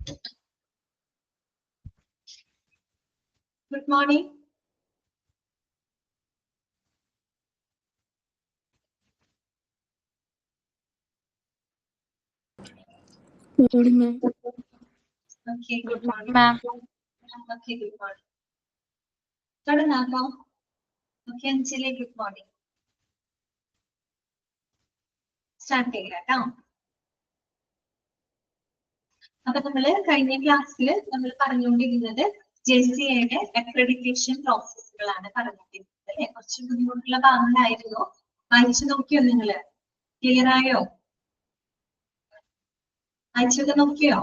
Good morning. Good morning, ma'am. Okay, good morning, ma'am. Okay, good morning. തുടങ്ങാമോ? Okay, Anjali, good morning. Start ചെയ്യാം കേട്ടോ. അപ്പൊ നമ്മള് കഴിഞ്ഞ ക്ലാസ്സിൽ നമ്മൾ പറഞ്ഞുകൊണ്ടിരുന്നത് JCAയുടെ അക്രഡിറ്റേഷൻ പ്രോസസ്സുകളാണ് പറഞ്ഞിരിക്കുന്നത് അല്ലെ. കുറച്ച് ബുദ്ധിമുട്ടുള്ള ഭാഗങ്ങളായിരുന്നു. വായിച്ചു നോക്കിയോ നിങ്ങള്? ക്ലിയർ ആയോ? അയച്ചത് നോക്കിയോ?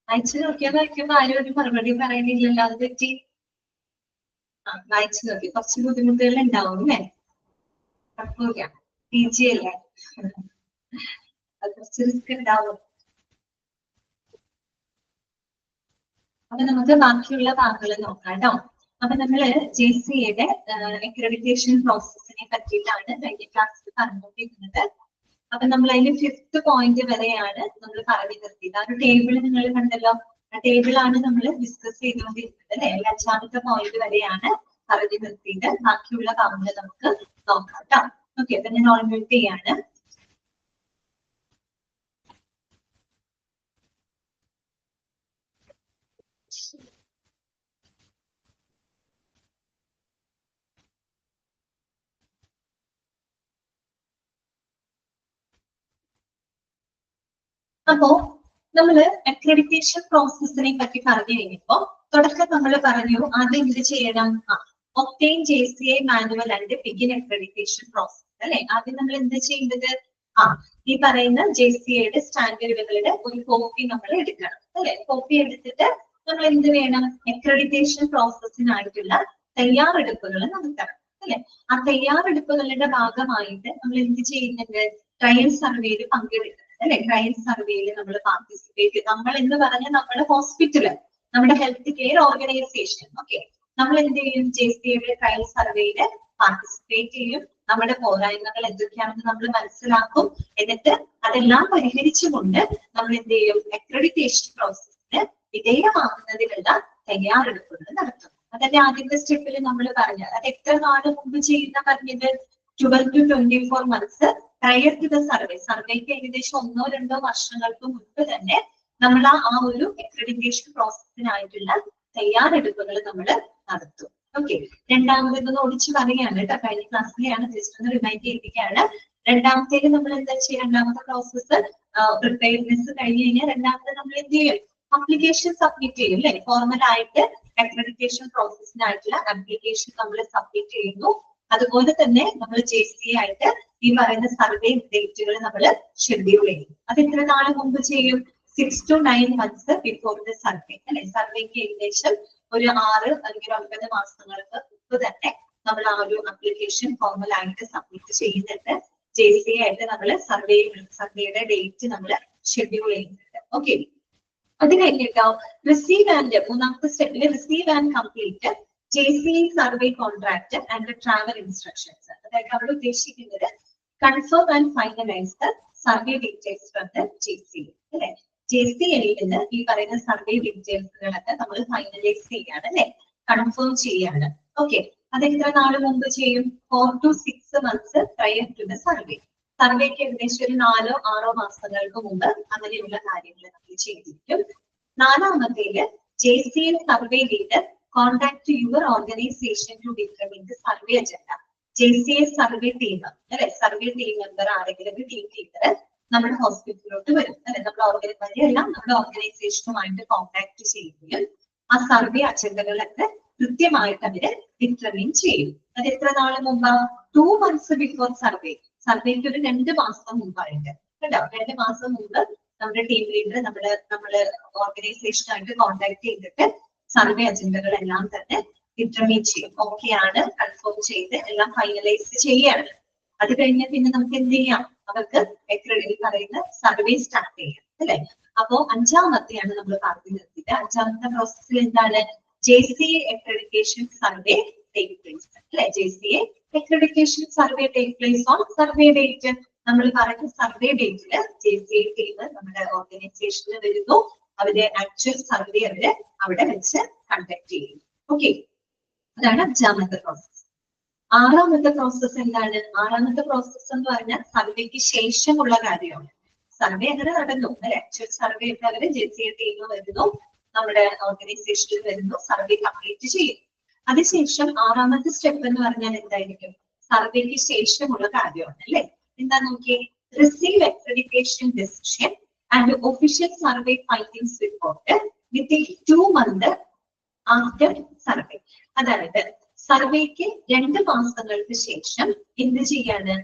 അയച്ചു നോക്കിയാൽ വായിക്കുമ്പോ ആരും ഒരു മറുപടി പറയുന്നില്ലല്ലോ, അത് പറ്റി. വായിച്ചു നോക്കി. കുറച്ച് ബുദ്ധിമുട്ടുകൾ ഉണ്ടാവും അല്ലേ? കുഴപ്പമില്ല, PG അല്ലേ, അത് കുറച്ച് റിസ്ക് ഉണ്ടാവും. അപ്പൊ നമുക്ക് ബാക്കിയുള്ള ഭാഗങ്ങൾ നോക്കാം കേട്ടോ. അപ്പൊ നമ്മള് JCAയുടെ അക്രഡിറ്റേഷൻ പ്രോസസ്സിനെ പറ്റിയിട്ടാണ് കഴിഞ്ഞ ക്ലാസ്സിൽ പറഞ്ഞുകൊണ്ടിരുന്നത്. അപ്പൊ നമ്മൾ അതിന്റെ 5th പോയിന്റ് വരെയാണ് നമ്മൾ പറഞ്ഞു നിർത്തിയത്. ആ ഒരു ടേബിൾ നിങ്ങൾ കണ്ടല്ലോ, ആ ടേബിളാണ് നമ്മൾ ഡിസ്കസ് ചെയ്തുകൊണ്ടിരുന്നത് അല്ലെ. 5ാമത്തെ പോയിന്റ് വരെയാണ് പറഞ്ഞു നിർത്തിയത്. ബാക്കിയുള്ള ഭാഗങ്ങൾ നമുക്ക് നോക്കാം കേട്ടോ. ഓക്കെ, അപ്പൊ ഞാൻ ഓൾമേറ്റ് ചെയ്യാണ്. അപ്പോ നമ്മള് അക്രഡിറ്റേഷൻ പ്രോസസ്സിനെ പറ്റി പറഞ്ഞു കഴിഞ്ഞപ്പോ തുടക്കം നമ്മൾ പറഞ്ഞു ആദ്യം എന്ത് ചെയ്യണം? Obtain JCA manual and begin accreditation process അല്ലെ. ആദ്യം നമ്മൾ എന്ത് ചെയ്യേണ്ടത്? ഈ പറയുന്ന JCAയുടെ സ്റ്റാൻഡേർഡുകളുടെ ഒരു കോപ്പി നമ്മൾ എടുക്കണം അല്ലെ. കോപ്പി എടുത്തിട്ട് നമ്മൾ എന്ത് വേണം? അക്രഡിറ്റേഷൻ പ്രോസസ്സിനായിട്ടുള്ള തയ്യാറെടുപ്പുകൾ നടത്തണം അല്ലെ. ആ തയ്യാറെടുപ്പുകളുടെ ഭാഗമായിട്ട് നമ്മൾ എന്ത് ചെയ്യുന്നുണ്ട്? ട്രയൽ സർവേയിൽ പങ്കെടുക്കണം അല്ലെ. ട്രയൽ സർവേയിൽ നമ്മൾ പാർട്ടിസിപ്പേറ്റ്. നമ്മൾ എന്ന് പറഞ്ഞ നമ്മുടെ ഹോസ്പിറ്റല്, നമ്മുടെ ഹെൽത്ത് കെയർ ഓർഗനൈസേഷൻ, ഓക്കെ, നമ്മൾ എന്ത് ചെയ്യും? JCAയുടെ ട്രയൽ സർവേയിൽ പാർട്ടിസിപ്പേറ്റ് ചെയ്യും. നമ്മുടെ പോരായ്മകൾ എന്തൊക്കെയാണെന്ന് നമ്മൾ മനസ്സിലാക്കും. എന്നിട്ട് അതെല്ലാം പരിഹരിച്ചുകൊണ്ട് നമ്മൾ എന്ത് ചെയ്യും? അക്രഡിറ്റേഷൻ പ്രോസസ്സിന് വിധേയമാകുന്നതിനുള്ള തയ്യാറെടുപ്പുകൾ നടത്തും. അതല്ലേ ആദ്യത്തെ സ്റ്റെപ്പിൽ നമ്മൾ പറഞ്ഞത്. അത് എത്ര നാൾ മുമ്പ് ചെയ്യുന്ന പറഞ്ഞത്? 12 to 24 months prior to the survey. സർവേക്ക് ഏകദേശം 1-2 വർഷങ്ങൾക്ക് മുൻപ് തന്നെ നമ്മൾ ആ ഒരു അക്രഡിറ്റേഷൻ പ്രോസസ്സിനായിട്ടുള്ള തയ്യാറെടുപ്പുകൾ നമ്മൾ നടത്തും. ഓക്കെ, രണ്ടാമത്തേതൊന്ന് ഓടിച്ച് പറയാണ് കേട്ടോ. കഴിഞ്ഞ ക്ലാസ്സിലെയാണ്, ജസ്റ്റ് ഒന്ന് റിമൈൻഡ് ചെയ്യിപ്പിക്കുകയാണ്. രണ്ടാമത്തേക്ക് നമ്മൾ എന്താ ചെയ്യുക? രണ്ടാമത്തെ പ്രോസസ്സ് പ്രിപ്പയർനെസ് കഴിഞ്ഞ് കഴിഞ്ഞാൽ രണ്ടാമത്തെ നമ്മൾ എന്ത് ചെയ്യും? അപ്ലിക്കേഷൻ സബ്മിറ്റ് ചെയ്യും അല്ലെ. ഫോർമൽ ആയിട്ട് അക്രഡിറ്റേഷൻ പ്രോസസ്സിനായിട്ടുള്ള ആപ്ലിക്കേഷൻ നമ്മൾ സബ്മിറ്റ് ചെയ്യുന്നു. അതുപോലെ തന്നെ നമ്മൾ JCA ആയിട്ട് ഈ പറയുന്ന സർവേ ഡേറ്റുകൾ നമ്മൾ ഷെഡ്യൂൾ ചെയ്യും. അത് എത്ര നാൾ മുമ്പ് ചെയ്യും? 6 to 9 months before the survey അല്ലെ. സർവേക്ക് ഏകദേശം ഒരു 6 അല്ലെങ്കിൽ 9 മാസങ്ങൾക്ക് മുമ്പ് തന്നെ നമ്മൾ ആ ഒരു ആപ്ലിക്കേഷൻ ഫോർമൽ ആയിട്ട് സബ്മിറ്റ് ചെയ്യുന്നുണ്ട്. JCA ആയിട്ട് നമ്മൾ സർവേയുടെ ഡേറ്റ് നമ്മൾ ഷെഡ്യൂൾ ചെയ്യുന്നുണ്ട്. ഓക്കെ, അത് കഴിഞ്ഞിട്ടോ റിസീവ് ആൻഡ്, മൂന്നാമത്തെ സ്റ്റെപ്പിൽ receive and complete JCA survey contract and travel instructions. അതായത് അവിടെ ഉദ്ദേശിക്കുന്നത് confirm and finalise the survey details from the JCA അല്ലെ. JCAയിൽ നിന്ന് ഈ പറയുന്ന സർവേ ഡീറ്റെയിൽസുകളൊക്കെ നമ്മൾ ഫൈനലൈസ് ചെയ്യാണ് അല്ലെ, കൺഫേം ചെയ്യാണ്. ഓക്കെ, അത് എത്ര നാൾ മുമ്പ് ചെയ്യും? 4 to 6 months prior to the survey. സർവേക്ക് ഏകദേശം ഒരു 4-6 മാസങ്ങൾക്ക് മുമ്പ് അങ്ങനെയുള്ള കാര്യങ്ങൾ നമ്മൾ ചെയ്തിരിക്കും. നാലാമത്തേല് JCA survey leader contact your organization to determine the survey agenda. JCA survey team അല്ലെ, സർവേ ടീം മെമ്പർ ആരെങ്കിലും ടീം ലീഡർ നമ്മുടെ ഹോസ്പിറ്റലിലോട്ട് വരും അല്ലെ. നമ്മുടെ ഓർഗനൈസേഷനുമായിട്ട് കോൺടാക്ട് ചെയ്യുകയും ആ സർവേ അജണ്ടകളൊക്കെ കൃത്യമായിട്ട് അവര് ഡിറ്റർമിൻ ചെയ്യും. അത് എത്ര നാൾ മുമ്പാ? 2 months ബിഫോർ സർവേ. സർവേക്ക് ഒരു 2 മാസം മുമ്പായിട്ട് കേട്ടോ. 2 മാസം മുമ്പ് നമ്മുടെ ടീം ലീഡർ നമ്മള് ഓർഗനൈസേഷനായിട്ട് കോൺടാക്ട് ചെയ്തിട്ട് സർവേ അജണ്ടകളെല്ലാം തന്നെ ഡിറ്റർമിൻ ചെയ്യും. ഓക്കെ ആണ്, കൺഫേം ചെയ്ത് എല്ലാം ഫൈനലൈസ് ചെയ്യാണ്. അത് കഴിഞ്ഞ് പിന്നെ നമുക്ക് എന്ത് ചെയ്യാം? അവർക്ക് പറയുന്ന സർവേ സ്റ്റാർട്ട് ചെയ്യാം അല്ലെ. അപ്പോ 5ാമത്തെയാണ് നമ്മൾ പറഞ്ഞു നിർത്തിയത്. 5ാമത്തെ പ്രോസസ്സിൽ എന്താണ്? JCA accreditation survey take place അല്ലെ. JCA accreditation survey take place on survey date. നമ്മൾ പറഞ്ഞ സർവേ ഡേറ്റില് JCA ടീം നമ്മുടെ ഓർഗനൈസേഷനിൽ വരുന്നു. അവരുടെ ആക്ച്വൽ സർവേ അവര് അവിടെ വെച്ച് കണ്ടക്ട് ചെയ്യും. ഓക്കെ, അതാണ് അഞ്ചാമത്തെ പ്രോസസ്. ആറാമത്തെ പ്രോസസ് എന്താണ്? ആറാമത്തെ പ്രോസസ് എന്ന് പറഞ്ഞാൽ സർവേക്ക് ശേഷമുള്ള കാര്യമാണ്. സർവേ അങ്ങനെ നടന്നു അല്ലെ, ആക്ച്വൽ സർവേ ഒക്കെ അവര് JCA ടീം വരുന്നു, നമ്മുടെ ഓർഗനൈസേഷനിൽ വരുന്നു, സർവേ കംപ്ലീറ്റ് ചെയ്യും. അതിനുശേഷം ആറാമത്തെ സ്റ്റെപ്പ് എന്ന് പറഞ്ഞാൽ എന്തായിരിക്കും? സർവേക്ക് ശേഷമുള്ള കാര്യമാണ് അല്ലെ. എന്താ നോക്കിയേ, receive accreditation decision and official survey findings report within 2 months after survey. അതായത് സർവേക്ക് 2 മാസങ്ങൾക്ക് ശേഷം എന്ത് ചെയ്യാണ്?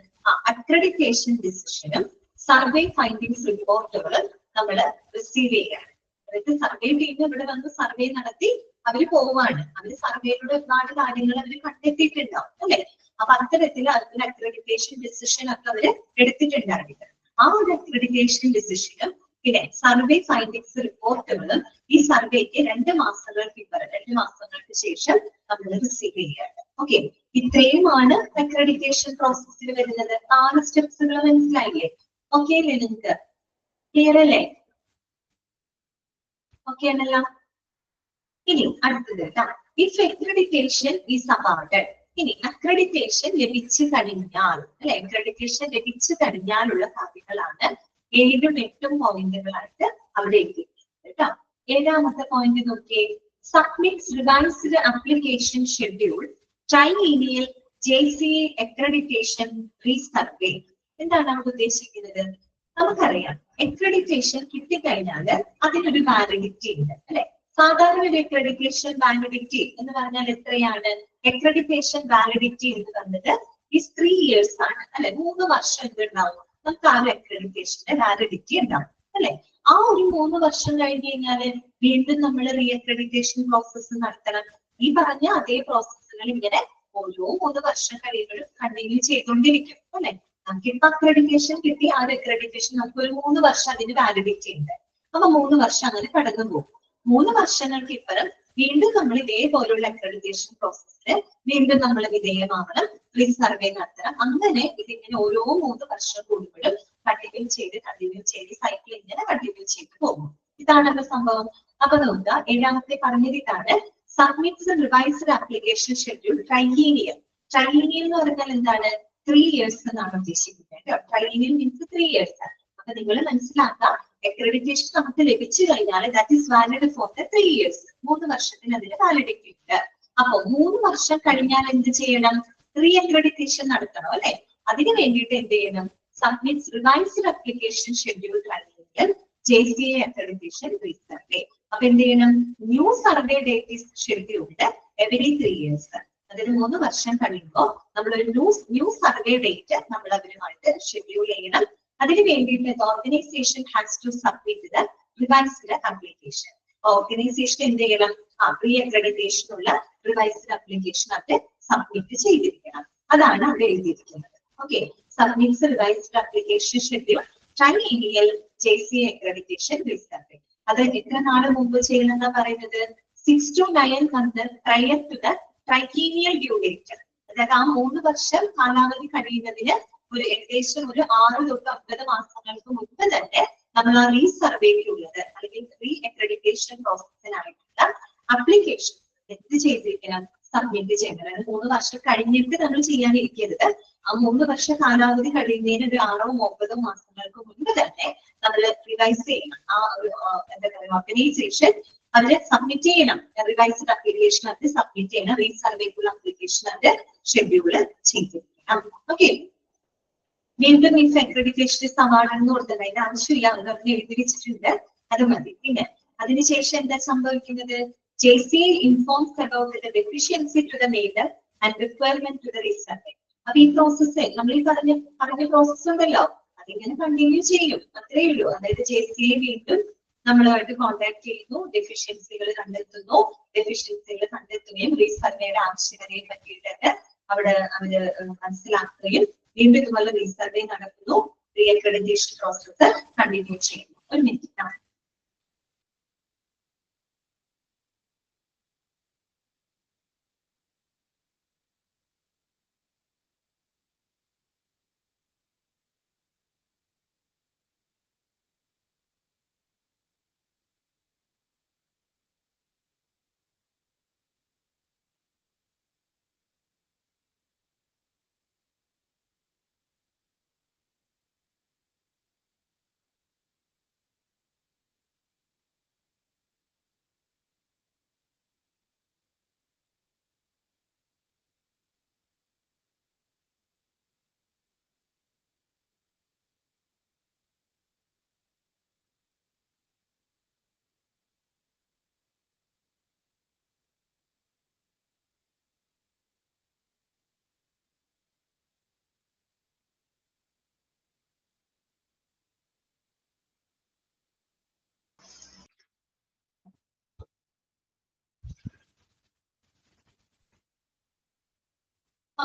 അക്രഡിറ്റേഷൻ ഡിസിഷനും സർവേ ഫൈൻഡിങ്സ് റിപ്പോർട്ടുകളും നമ്മൾ റിസീവ് ചെയ്യാണ്. അതായത് സർവേ ടീം ഇവിടെ വന്ന് സർവേ നടത്തി അവര് പോവാണ്. അവര് സർവേയിലൂടെ ഒരുപാട് കാര്യങ്ങൾ അവര് കണ്ടെത്തിയിട്ടുണ്ടാവും അല്ലെ. അപ്പൊ അത്തരത്തിൽ അതിന് അക്രഡിറ്റേഷൻ ഡിസിഷൻ ഒക്കെ അവര് എടുത്തിട്ടുണ്ടാവില്ല. ആ ഒരു അക്രഡിറ്റേഷൻ ഡിസിഷനും പിന്നെ സർവേ ഫൈൻഡിങ്സ് റിപ്പോർട്ടുകളും ഈ സർവേക്ക് 2 മാസങ്ങൾക്ക് ശേഷം നമ്മൾ റിസീവ് ചെയ്യാണ്. ഓക്കെ, ഇത്രയുമാണ് അക്രഡിറ്റേഷൻ പ്രോസസ്സിൽ വരുന്നത്. 6 സ്റ്റെപ്സുകൾ മനസ്സിലായില്ലേ? ഓക്കെ അല്ലേ നിങ്ങൾക്ക്? ക്ലിയർ അല്ലേ? ഓക്കെ ആണല്ലോ. ഇനി അടുത്തത് ഇഫ് അക്രഡിറ്റേഷൻ ഈസ് അവാർഡഡ്. ഇനി അക്രഡിറ്റേഷൻ ലഭിച്ചു കഴിഞ്ഞാൽ അല്ലെ, അക്രഡിറ്റേഷൻ ലഭിച്ചു കഴിഞ്ഞാലുള്ള കാര്യങ്ങളാണ് 7ഉം 8ഉം പോയിന്റുകളായിട്ട് അവിടെ എഴുതിയിരിക്കുന്നത് കേട്ടോ. 7ാമത്തെ പോയിന്റ് നോക്കിയേ, submits revised application schedule triennial JCA accreditation resurvey. എന്താണ് അവിടെ ഉദ്ദേശിക്കുന്നത്? നമുക്കറിയാം അക്രഡിറ്റേഷൻ കിട്ടിക്കഴിഞ്ഞാൽ അതിനൊരു വാലിഡിറ്റി ഉണ്ട് അല്ലെ. സാധാരണ ഒരു അക്രഡിറ്റേഷൻ വാലിഡിറ്റി എന്ന് പറഞ്ഞാൽ എത്രയാണ്? അക്രഡിറ്റേഷൻ വാലിഡിറ്റി എന്ന് പറഞ്ഞത് ഈ 3 years ആണ് അല്ലെ. 3 വർഷം എന്തുണ്ടാവും? നമുക്ക് ആ ഒരു അക്രഡിറ്റേഷന്റെ വാലിഡിറ്റി ഉണ്ടാവും അല്ലെ. ആ ഒരു 3 വർഷം കഴിഞ്ഞ് കഴിഞ്ഞാല് വീണ്ടും നമ്മൾ റീ അക്രഡിറ്റേഷൻ പ്രോസസ്സ് നടത്തണം. ഈ പറഞ്ഞ അതേ പ്രോസസ്സുകൾ ഇങ്ങനെ ഓരോ 3 വർഷം കഴിയുമ്പോഴും കണ്ടിന്യൂ ചെയ്തുകൊണ്ടിരിക്കും അല്ലെ. നമുക്കിപ്പോ അക്രഡിറ്റേഷൻ കിട്ടി, ആ ഒരു അക്രഡിറ്റേഷൻ നമുക്ക് ഒരു 3 വർഷം അതിന് വാലിഡിറ്റി ഉണ്ട്. അപ്പൊ 3 വർഷം അങ്ങനെ കടന്നു പോകും. 3 വർഷങ്ങൾക്ക് ഇപ്പുറം വീണ്ടും നമ്മൾ ഇതേപോലുള്ള അക്രഡിറ്റേഷൻ പ്രോസസ്സിന് വീണ്ടും നമ്മൾ വിധേയമാവണം, റീസർവേ നടത്തണം. അങ്ങനെ ഇതിങ്ങനെ ഓരോ 3 വർഷം കൂടുമ്പോഴും കണ്ടിന്യൂ ചെയ്ത് സൈക്കിൾ ഇങ്ങനെ കണ്ടിന്യൂ ചെയ്ത് പോകും. ഇതാണല്ലോ സംഭവം. അപ്പൊ നോക്കുക, 7ാമത്തെ പറഞ്ഞത് ഇതാണ്, സബ്മിറ്റ്സ് റിവൈസ്ഡ് ആപ്ലിക്കേഷൻ ഷെഡ്യൂൾ ട്രൈലീനിയൽ. ട്രൈലീനിയൽ എന്ന് പറഞ്ഞാൽ എന്താണ്? 3 years എന്നാണ് ഉദ്ദേശിക്കുന്നത്. ട്രൈലീനിയൽ മീൻസ് 3 years. അപ്പൊ നിങ്ങൾ മനസ്സിലാക്കാം, അക്രഡിറ്റേഷൻ നമുക്ക് ലഭിച്ചു കഴിഞ്ഞാൽ that is valid for the 3 years. 3 വർഷത്തിന് അതിന് വാലിഡിറ്റി ഉണ്ട്. അപ്പൊ 3 വർഷം കഴിഞ്ഞാൽ എന്ത് ചെയ്യണം? റീ അക്രഡിറ്റേഷൻ നടത്തണം അല്ലെ. അതിന് വേണ്ടിയിട്ട് എന്ത് ചെയ്യണം? Submits revised application schedule triennial JCA accreditation resurvey. അപ്പൊ എന്ത് ചെയ്യണം? New survey date is scheduled every 3 years. അതിന് 3 വർഷം കഴിയുമ്പോൾ നമ്മളൊരു ന്യൂ സർവേ ഡേറ്റ് നമ്മൾ അവരുമായിട്ട് ഷെഡ്യൂൾ ചെയ്യണം. അതിന് വേണ്ടിയിട്ട് organisation has to submit the revised application. Organisation എന്ത് ചെയ്യണം? റീ അക്രഡിറ്റേഷൻ ഉള്ള റിവൈസ്ഡ് ആപ്ലിക്കേഷൻ അത് സബ്മിറ്റ് ചെയ്തിരിക്കണം. അതാണ് അവിടെ എഴുതിയിരിക്കുന്നത്. Okay, submits revised application schedule triennial JCA accreditation resurvey. അത് എത്ര നാൾ മുമ്പ് ചെയ്യണം എന്നാ പറയുന്നത്? 6 to 9 months prior to the triennial due date. അതായത് ആ 3 വർഷം കാലാവധി കഴിയുന്നതിന് ഏകദേശം ഒരു 6 to 9 മാസങ്ങൾക്ക് മുമ്പ് തന്നെ നമ്മൾ ആ റീസർവേക്കുള്ളത് അല്ലെങ്കിൽ റീ അക്രഡിറ്റേഷൻ പ്രോസസ്സിനായിട്ടുള്ള അപ്ലിക്കേഷൻ എന്ത് ചെയ്തിരിക്കണം? സബ്മിറ്റ് ചെയ്യണം. 3 വർഷം കഴിഞ്ഞിട്ട് നമ്മൾ ചെയ്യാനിരിക്കരുത്. ആ 3 വർഷം കാലാവധി കഴിയുന്നതിന് ഒരു 6 or 9 മാസങ്ങൾക്ക് മുമ്പ് തന്നെ നമ്മൾ റിവൈസ് ചെയ്യണം. ആ എന്താ പറയുക, ഓർഗനൈസേഷൻ അതിന് സബ്മിറ്റ് ചെയ്യണം. റിവൈസ്ഡ് ആപ്ലിക്കേഷൻ അത് സബ്മിറ്റ് ചെയ്യണം. റീസർവേക്കുള്ള ആപ്ലിക്കേഷൻ അത് ഷെഡ്യൂൾ ചെയ്തിരിക്കണം. ഓക്കെ, വീണ്ടും ഈ അക്രഡിറ്റേഷൻ അവാർഡ് എന്ന് കൊടുത്തത് അതിന്റെ ആവശ്യമില്ല, അത് എഴുതി വെച്ചിട്ടുണ്ട്, അത് മതി. പിന്നെ അതിനുശേഷം എന്താ സംഭവിക്കുന്നത്? JCA informs about the deficiency to the maker and requirement to the resurvey. അപ്പൊ ഈ പ്രോസസ്സ് നമ്മൾ ഈ പറഞ്ഞ പ്രോസസ്സ് ഉണ്ടല്ലോ, അതിങ്ങനെ കണ്ടിന്യൂ ചെയ്യും, അത്രേ ഉള്ളൂ. അതായത് JCA വീണ്ടും നമ്മളുമായിട്ട് കോൺടാക്ട് ചെയ്യുന്നു, ഡെഫിഷ്യൻസികൾ കണ്ടെത്തുകയും റീസർവേയുടെ ആവശ്യകതയെ പറ്റിയിട്ട് അവിടെ അവര് മനസ്സിലാക്കുകയും വീണ്ടും ഇതുപോലെ റീസർവേ നടക്കുന്നു, റീ അക്രഡിറ്റേഷൻ പ്രോസസ്സ് കണ്ടിന്യൂ ചെയ്യുന്നു. ഒരു മിനിറ്റ്.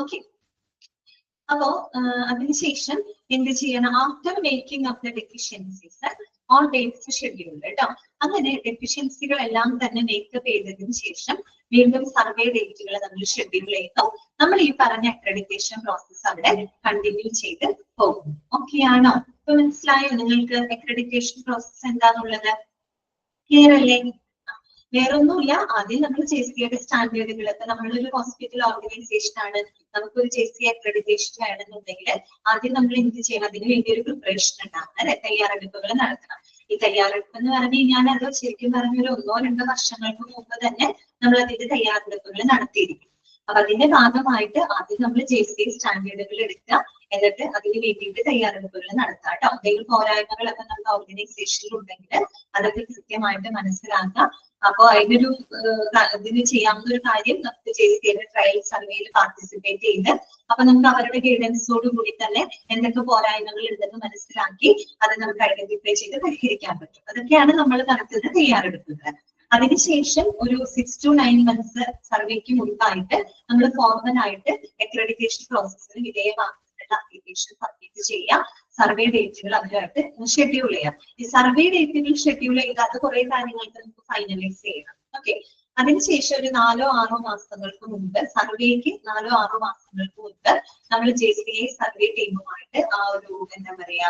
ഓക്കെ. അപ്പോ അതിനുശേഷം എന്ത് ചെയ്യണം? After making of the deficiencies on dates schedule കേട്ടോ. അങ്ങനെ ഡെഫിഷ്യൻസികളെല്ലാം തന്നെ മേക്കപ്പ് ചെയ്തതിനു ശേഷം വീണ്ടും സർവേ ഡേറ്റുകൾ നമ്മൾ ഷെഡ്യൂൾ ചെയ്തു. നമ്മൾ ഈ പറഞ്ഞ അക്രഡിറ്റേഷൻ പ്രോസസ് അവിടെ കണ്ടിന്യൂ ചെയ്ത് പോകും. ഓക്കെ ആണോ? ഇപ്പൊ മനസ്സിലായോ നിങ്ങൾക്ക് അക്രഡിറ്റേഷൻ പ്രോസസ് എന്താന്നുള്ളത്? ക്ലിയർ അല്ലേ? വേറൊന്നുമില്ല, ആദ്യം നമ്മൾ JCA സ്റ്റാൻഡേർഡുകൾ, ഇപ്പൊ നമ്മളൊരു ഹോസ്പിറ്റൽ ഓർഗനൈസേഷൻ ആണ്, നമുക്കൊരു JCA അക്രഡിറ്റേഷൻ വേണമെന്നുണ്ടെങ്കിൽ ആദ്യം നമ്മൾ എന്ത് ചെയ്യണം? അതിന് വേണ്ടി ഒരു പ്രിപ്പറേഷൻ ഉണ്ടാകണം അല്ലെ, തയ്യാറെടുപ്പുകൾ നടത്തണം. ഈ തയ്യാറെടുപ്പ് എന്ന് പറഞ്ഞു കഴിഞ്ഞാൽ അത് ശരിക്കും പറഞ്ഞ ഒരു 1-2 വർഷങ്ങൾക്ക് മുമ്പ് തന്നെ നമ്മൾ അതിന്റെ തയ്യാറെടുപ്പുകൾ നടത്തിയിരിക്കും. അപ്പൊ അതിന്റെ ഭാഗമായിട്ട് ആദ്യം നമ്മൾ JCA സ്റ്റാൻഡേർഡുകൾ എടുക്കുക, എന്നിട്ട് അതിന് വേണ്ടിയിട്ട് തയ്യാറെടുപ്പുകൾ നടത്താം കേട്ടോ. എന്തെങ്കിലും പോരായ്മകളൊക്കെ നമ്മുടെ ഓർഗനൈസേഷനിൽ ഉണ്ടെങ്കിൽ അതൊക്കെ കൃത്യമായിട്ട് മനസ്സിലാക്കാം. അപ്പൊ അതിനൊരു ഇതിന് ചെയ്യാവുന്ന ഒരു കാര്യം, നമുക്ക് JCA ട്രയൽ സർവേയിൽ പാർട്ടിസിപ്പേറ്റ് ചെയ്ത് അപ്പൊ നമുക്ക് അവരുടെ ഗൈഡൻസോട് കൂടി തന്നെ എന്തൊക്കെ പോരായ്മകൾ ഉണ്ടെന്ന് മനസ്സിലാക്കി അത് നമുക്ക് ഐഡന്റിഫൈ ചെയ്ത് പരിഹരിക്കാൻ പറ്റും. അതൊക്കെയാണ് നമ്മൾ നടത്തുന്ന തയ്യാറെടുപ്പുകൾ. അതിനുശേഷം ഒരു 6 to 9 months സർവേക്ക് മുൻപായിട്ട് നമ്മൾ ഫോർമൽ ആയിട്ട് അക്രഡിറ്റേഷൻ പ്രോസസ്സിന് വിധേയമാക്കുന്ന ആപ്ലിക്കേഷൻ സബ്മിറ്റ് ചെയ്യാം. സർവേ ഡേറ്റുകൾ അവരുമായിട്ട് ഷെഡ്യൂൾ ചെയ്യാം. ഈ സർവേ ഡേറ്റുകൾ ഷെഡ്യൂൾ ചെയ്താൽ കുറെ കാര്യങ്ങൾക്ക് നമുക്ക് ഫൈനലൈസ് ചെയ്യണം. ഓക്കെ. അതിനുശേഷം ഒരു 4-6 മാസങ്ങൾക്ക് മുമ്പ്, സർവേക്ക് 4-6 മാസങ്ങൾക്ക് മുമ്പ് നമ്മൾ JCA സർവേ ടീമുമായിട്ട് ആ ഒരു എന്താ പറയാ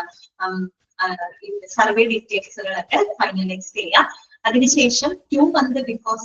സർവേ ഡീറ്റെയിൽസുകളൊക്കെ ഫൈനലൈസ് ചെയ്യാം. അതിനുശേഷം 2 months ബിഫോർ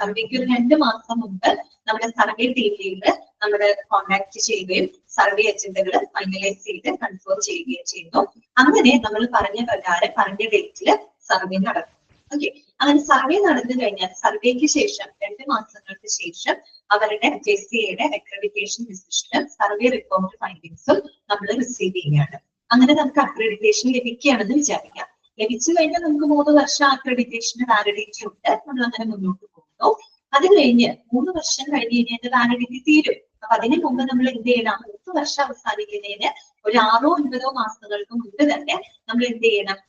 സർവേക്ക് ഒരു 2 മാസം മുമ്പ് നമ്മുടെ സർവേ ടീമിലേക്ക് നമ്മൾ കോൺടാക്ട് ചെയ്യുകയും സർവേ അജണ്ടകൾ ഫൈനലൈസ് ചെയ്ത് കൺഫേം ചെയ്യുകയും ചെയ്യുന്നു. അങ്ങനെ നമ്മൾ പറഞ്ഞ പ്രകാരം പറഞ്ഞ ഡേറ്റില് സർവേ നടക്കും. ഓക്കെ. അങ്ങനെ സർവേ നടന്നു കഴിഞ്ഞാൽ സർവേക്ക് ശേഷം 2 മാസങ്ങൾക്ക് ശേഷം അവരുടെ JCAയുടെ അക്രഡിറ്റേഷൻ ഡിസിഷനും സർവേ റിപ്പോർട്ട് ഫൈൻഡിങ്സും നമ്മൾ റിസീവ് ചെയ്യുകയാണ്. അങ്ങനെ നമുക്ക് അക്രഡിറ്റേഷൻ ലഭിക്കുകയാണെന്ന് വിചാരിക്കാം. ലഭിച്ചു കഴിഞ്ഞാൽ നമുക്ക് 3 വർഷം അക്രഡിറ്റേഷന് വാലിഡിറ്റി ഉണ്ട്. നമ്മൾ അങ്ങനെ മുന്നോട്ട് പോകുന്നു. അത് കഴിഞ്ഞ് 3 വർഷം കഴിഞ്ഞ് കഴിഞ്ഞാൽ വാലിഡിറ്റി തീരും. അപ്പൊ അതിന് മുമ്പ് നമ്മൾ എന്ത് ചെയ്യണം? 3 വർഷം അവസാനിക്കുന്നതിന് ഒരു 6-9 മാസങ്ങൾക്ക് മുമ്പ് തന്നെ നമ്മൾ എന്ത് ചെയ്യണം?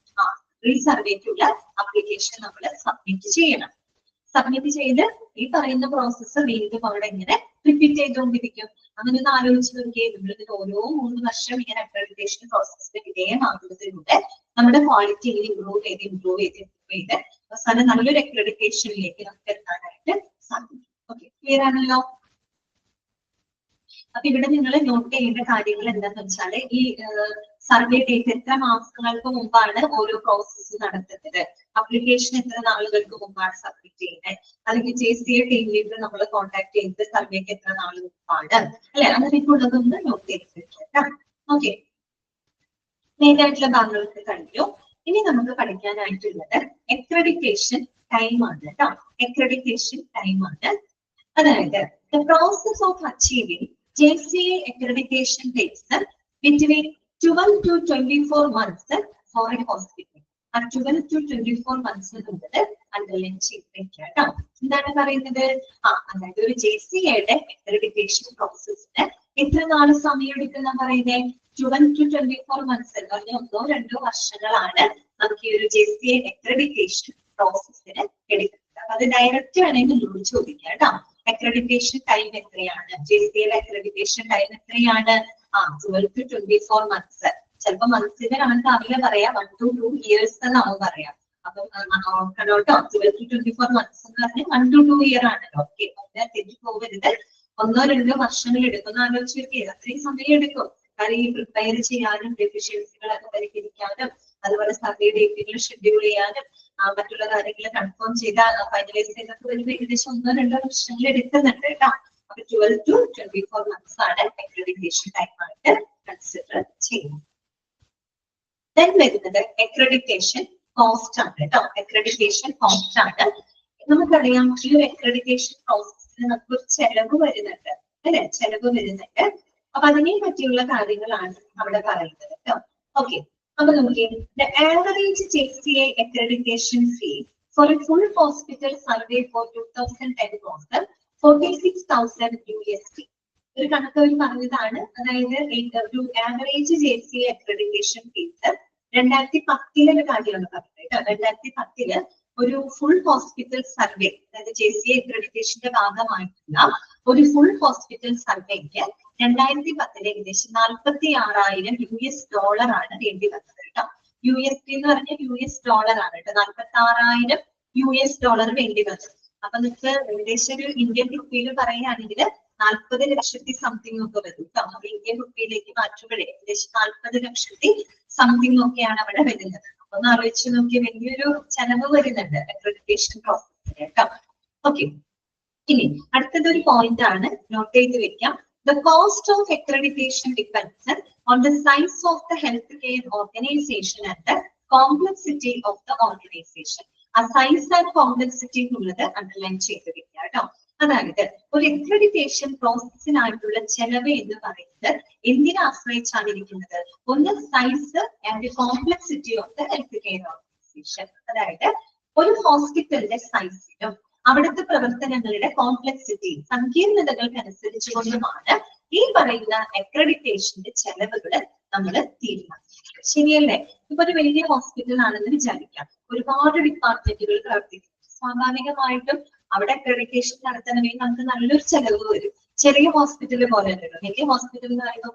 റീസർവേക്കുള്ള ആപ്ലിക്കേഷൻ നമ്മൾ സബ്മിറ്റ് ചെയ്യണം. സബ്മിറ്റ് ചെയ്ത് ഈ പറയുന്ന പ്രോസസ്സ് വീണ്ടും അവിടെ ഇങ്ങനെ റിപ്പീറ്റ് ചെയ്തുകൊണ്ടിരിക്കും. അങ്ങനെ ഒന്ന് ആലോചിച്ച് നോക്കിയാൽ നമ്മളിതിന് ഓരോ 3 വർഷം ഇങ്ങനെ അക്രഡിറ്റേഷൻ പ്രോസസ്സിന് വിധേയമാകുന്നതിലൂടെ നമ്മുടെ ക്വാളിറ്റി ഇമ്പ്രൂവ് ചെയ്ത് അവസാനം നല്ലൊരു അക്രഡിറ്റേഷനിലേക്ക് നമുക്ക് എത്താനായിട്ട് സാധിക്കും. ഓക്കെ, ക്ലിയർ ആണല്ലോ? അപ്പൊ ഇവിടെ നിങ്ങൾ നോട്ട് ചെയ്യേണ്ട കാര്യങ്ങൾ എന്താണെന്ന് വെച്ചാൽ, ഈ സർവേ ഡേറ്റ് എത്ര മാസങ്ങൾക്ക് മുമ്പാണ് ഓരോ പ്രോസസ്സ് നടത്തുന്നത്, അപ്ലിക്കേഷൻ എത്ര നാളുകൾക്ക് മുമ്പാണ് സബ്മിറ്റ് ചെയ്യുന്നത്, അല്ലെങ്കിൽ JCA ടീമിലേക്ക് നമ്മൾ കോൺടാക്ട് ചെയ്ത് സർവേക്ക് എത്ര നാൾ മുമ്പാണ് അല്ലെ, അങ്ങനെയൊക്കെ ഉള്ളതൊന്ന് നോട്ട് ചെയ്തിട്ട്. ഓക്കെ, മെയിൻ ആയിട്ടുള്ള ഭാഗങ്ങൾക്ക് കഴിഞ്ഞു. ഇനി നമുക്ക് പഠിക്കാനായിട്ടുള്ളത് അക്രഡിറ്റേഷൻ ടൈം ആണ് കേട്ടോ. അക്രഡിറ്റേഷൻ ടൈം ആണ്. അതായത് the process of achieving JCA accreditation takes between 12 to 24 months for a hospital. 12 to 24 months എന്നുള്ളത് അണ്ടർലൈൻ ചെയ്തിരിക്കുക. എന്താണ് പറയുന്നത്? അതായത് ഒരു JCAയുടെ അക്രഡിറ്റേഷൻ പ്രോസസ്സിന് എത്ര നാള് സമയം എടുക്കുന്ന പറയുന്നത്? 12 to 24 months എന്ന് പറഞ്ഞാൽ 1-2 വർഷങ്ങളാണ് നമുക്ക് ഈ ഒരു JCA അക്രഡിറ്റേഷൻ പ്രോസസ്സിന് എടുക്കുന്നത്. അപ്പൊ അത് ഡയറക്റ്റ് വേണമെങ്കിൽ നിങ്ങൾ ചോദിക്കാം കേട്ടോ. അക്രഡിറ്റേഷൻ ടൈം എത്രയാണ്? JCAയുടെ അക്രഡിറ്റേഷൻ ടൈം എത്രയാണ്? 12 to 24 months. ചിലപ്പോ മന്ത്സിന് നമുക്ക് പറയാം 1 to 2 years എന്നാവും പറയാം. അപ്പൊ കേട്ടോ, 12 to 24 months എന്ന് പറഞ്ഞാൽ 1 to 2 year ആണല്ലോ. ഓക്കെ, തെറ്റി പോകരുത്. 1-2 വർഷങ്ങൾ എടുക്കുന്ന ആലോചിച്ച് അത്രയും സമയം എടുക്കും. കാരണം ഈ പ്രിപ്പയർ ചെയ്യാനും ഡെഫിഷ്യൻസികളൊക്കെ പരിഹരിക്കാനും അതുപോലെ സർവേ ഡേറ്റുകൾ ഷെഡ്യൂൾ ചെയ്യാനും മറ്റുള്ള കാര്യങ്ങൾ കൺഫേം ചെയ്ത ഫൈനലൈസ് ചെയ്തൊക്കെ വരുമ്പോൾ ഏകദേശം 1-2 വർഷങ്ങൾ എടുക്കുന്നുണ്ട് കേട്ടോ. അപ്പൊ 12 to 24 months ആണ് അക്രഡിറ്റേഷൻ ടൈം ആയിട്ട് കൺസിഡർ ചെയ്യുന്നത്. ദെൻ വരുന്നത് അക്രഡിറ്റേഷൻ കോസ്റ്റ് ആണ് കേട്ടോ. അക്രഡിറ്റേഷൻ കോസ്റ്റ് ആണ്. നമുക്കറിയാം ഈ ഒരു അക്രഡിറ്റേഷൻ പ്രോസസ്സിന് നമുക്കൊരു ചെലവ് വരുന്നുണ്ട് അല്ലെ, ചെലവ് വരുന്നുണ്ട്. അപ്പൊ അതിനെ പറ്റിയുള്ള കാര്യങ്ങളാണ് അവിടെ പറയുന്നത് കേട്ടോ. ഓക്കെ, അപ്പൊ നോക്കിയേ, the average JCA accreditation fee for a full hospital survey for 2010 was 46,000 USD. ഒരു കണക്ക് പറഞ്ഞതാണ്. അതായത് ഒരു ആവറേജ് JCA accreditation ഫീസ് 2010 കാര്യമാണ് പറഞ്ഞത്. 2010 ഒരു ഫുൾ ഹോസ്പിറ്റൽ സർവേ, അതായത് JCA അക്രഡിറ്റേഷന്റെ ഭാഗമായിട്ടുള്ള ഒരു ഫുൾ ഹോസ്പിറ്റൽ സർവേക്ക് 2010 ഏകദേശം 46,000 US$ ആണ് വേണ്ടി വന്നത് കേട്ടോ. USD എന്ന് പറഞ്ഞാൽ US$ ആണ് കേട്ടോ. 46,000 US$ വേണ്ടി വന്നത്. അപ്പൊ നിങ്ങൾക്ക് ഏകദേശം ഒരു ഇന്ത്യൻ റുപ്പിയിൽ പറയുകയാണെങ്കിൽ 40 ലക്ഷത്തി സംതിങ് ഒക്കെ വരും കേട്ടോ. അപ്പൊ ഇന്ത്യൻ റുപ്പിയിലേക്ക് മാറ്റുമ്പോഴേ ഏകദേശം 40 ലക്ഷത്തി സംതിങ് ഒക്കെയാണ് അവിടെ വരുന്നത്. ഒന്ന് ആലോചിച്ച് നോക്കിയാൽ വലിയൊരു ചെലവ് വരുന്നുണ്ട് അക്രഡിറ്റേഷൻ പ്രോസസ്സിന് കേട്ടോ. ഓക്കെ, ഇനി അടുത്തതൊരു പോയിന്റ് ആണ്, നോട്ട് ചെയ്ത് വെക്കാം. The cost of accreditation depends on the size of the healthcare organization and the complexity of the organization. ആ സൈസ് ആൻഡ് കോംപ്ലക്സിറ്റി എന്നുള്ളത് അണ്ടർലൈൻ ചെയ്ത് വെക്കുക കേട്ടോ. അതായത് ഒരു അക്രഡിറ്റേഷൻ പ്രോസസ്സിനായിട്ടുള്ള ചെലവ് എന്ന് പറയുന്നത് എന്തിനെ ആശ്രയിച്ചാണ് ഇരിക്കുന്നത്? ഒന്ന് size and complexity of the health care organisation. അതായത് ഒരു ഹോസ്പിറ്റലിന്റെ സൈസിലും അവിടുത്തെ പ്രവർത്തനങ്ങളുടെ കോംപ്ലക്സിറ്റി സങ്കീർണതകൾക്ക് കൊണ്ടുമാണ് ഈ പറയുന്ന അക്രഡിറ്റേഷന്റെ ചെലവുകൾ നമ്മൾ തീരുമാനിക്കുന്നത്. ശരിയല്ലേ? ഇപ്പൊ ഒരു വലിയ ഹോസ്പിറ്റൽ ആണെന്ന് വിചാരിക്കാം, ഒരുപാട് ഡിപ്പാർട്ട്മെന്റുകൾ പ്രവർത്തിക്കും. സ്വാഭാവികമായിട്ടും അവിടെ അക്രഡിറ്റേഷൻ നടത്തണമെങ്കിൽ നമുക്ക് നല്ലൊരു ചെലവ് വരും. ചെറിയ ഹോസ്പിറ്റൽ പോലെ അല്ലല്ലോ. വലിയ ഹോസ്പിറ്റൽ എന്ന് പറയുമ്പോൾ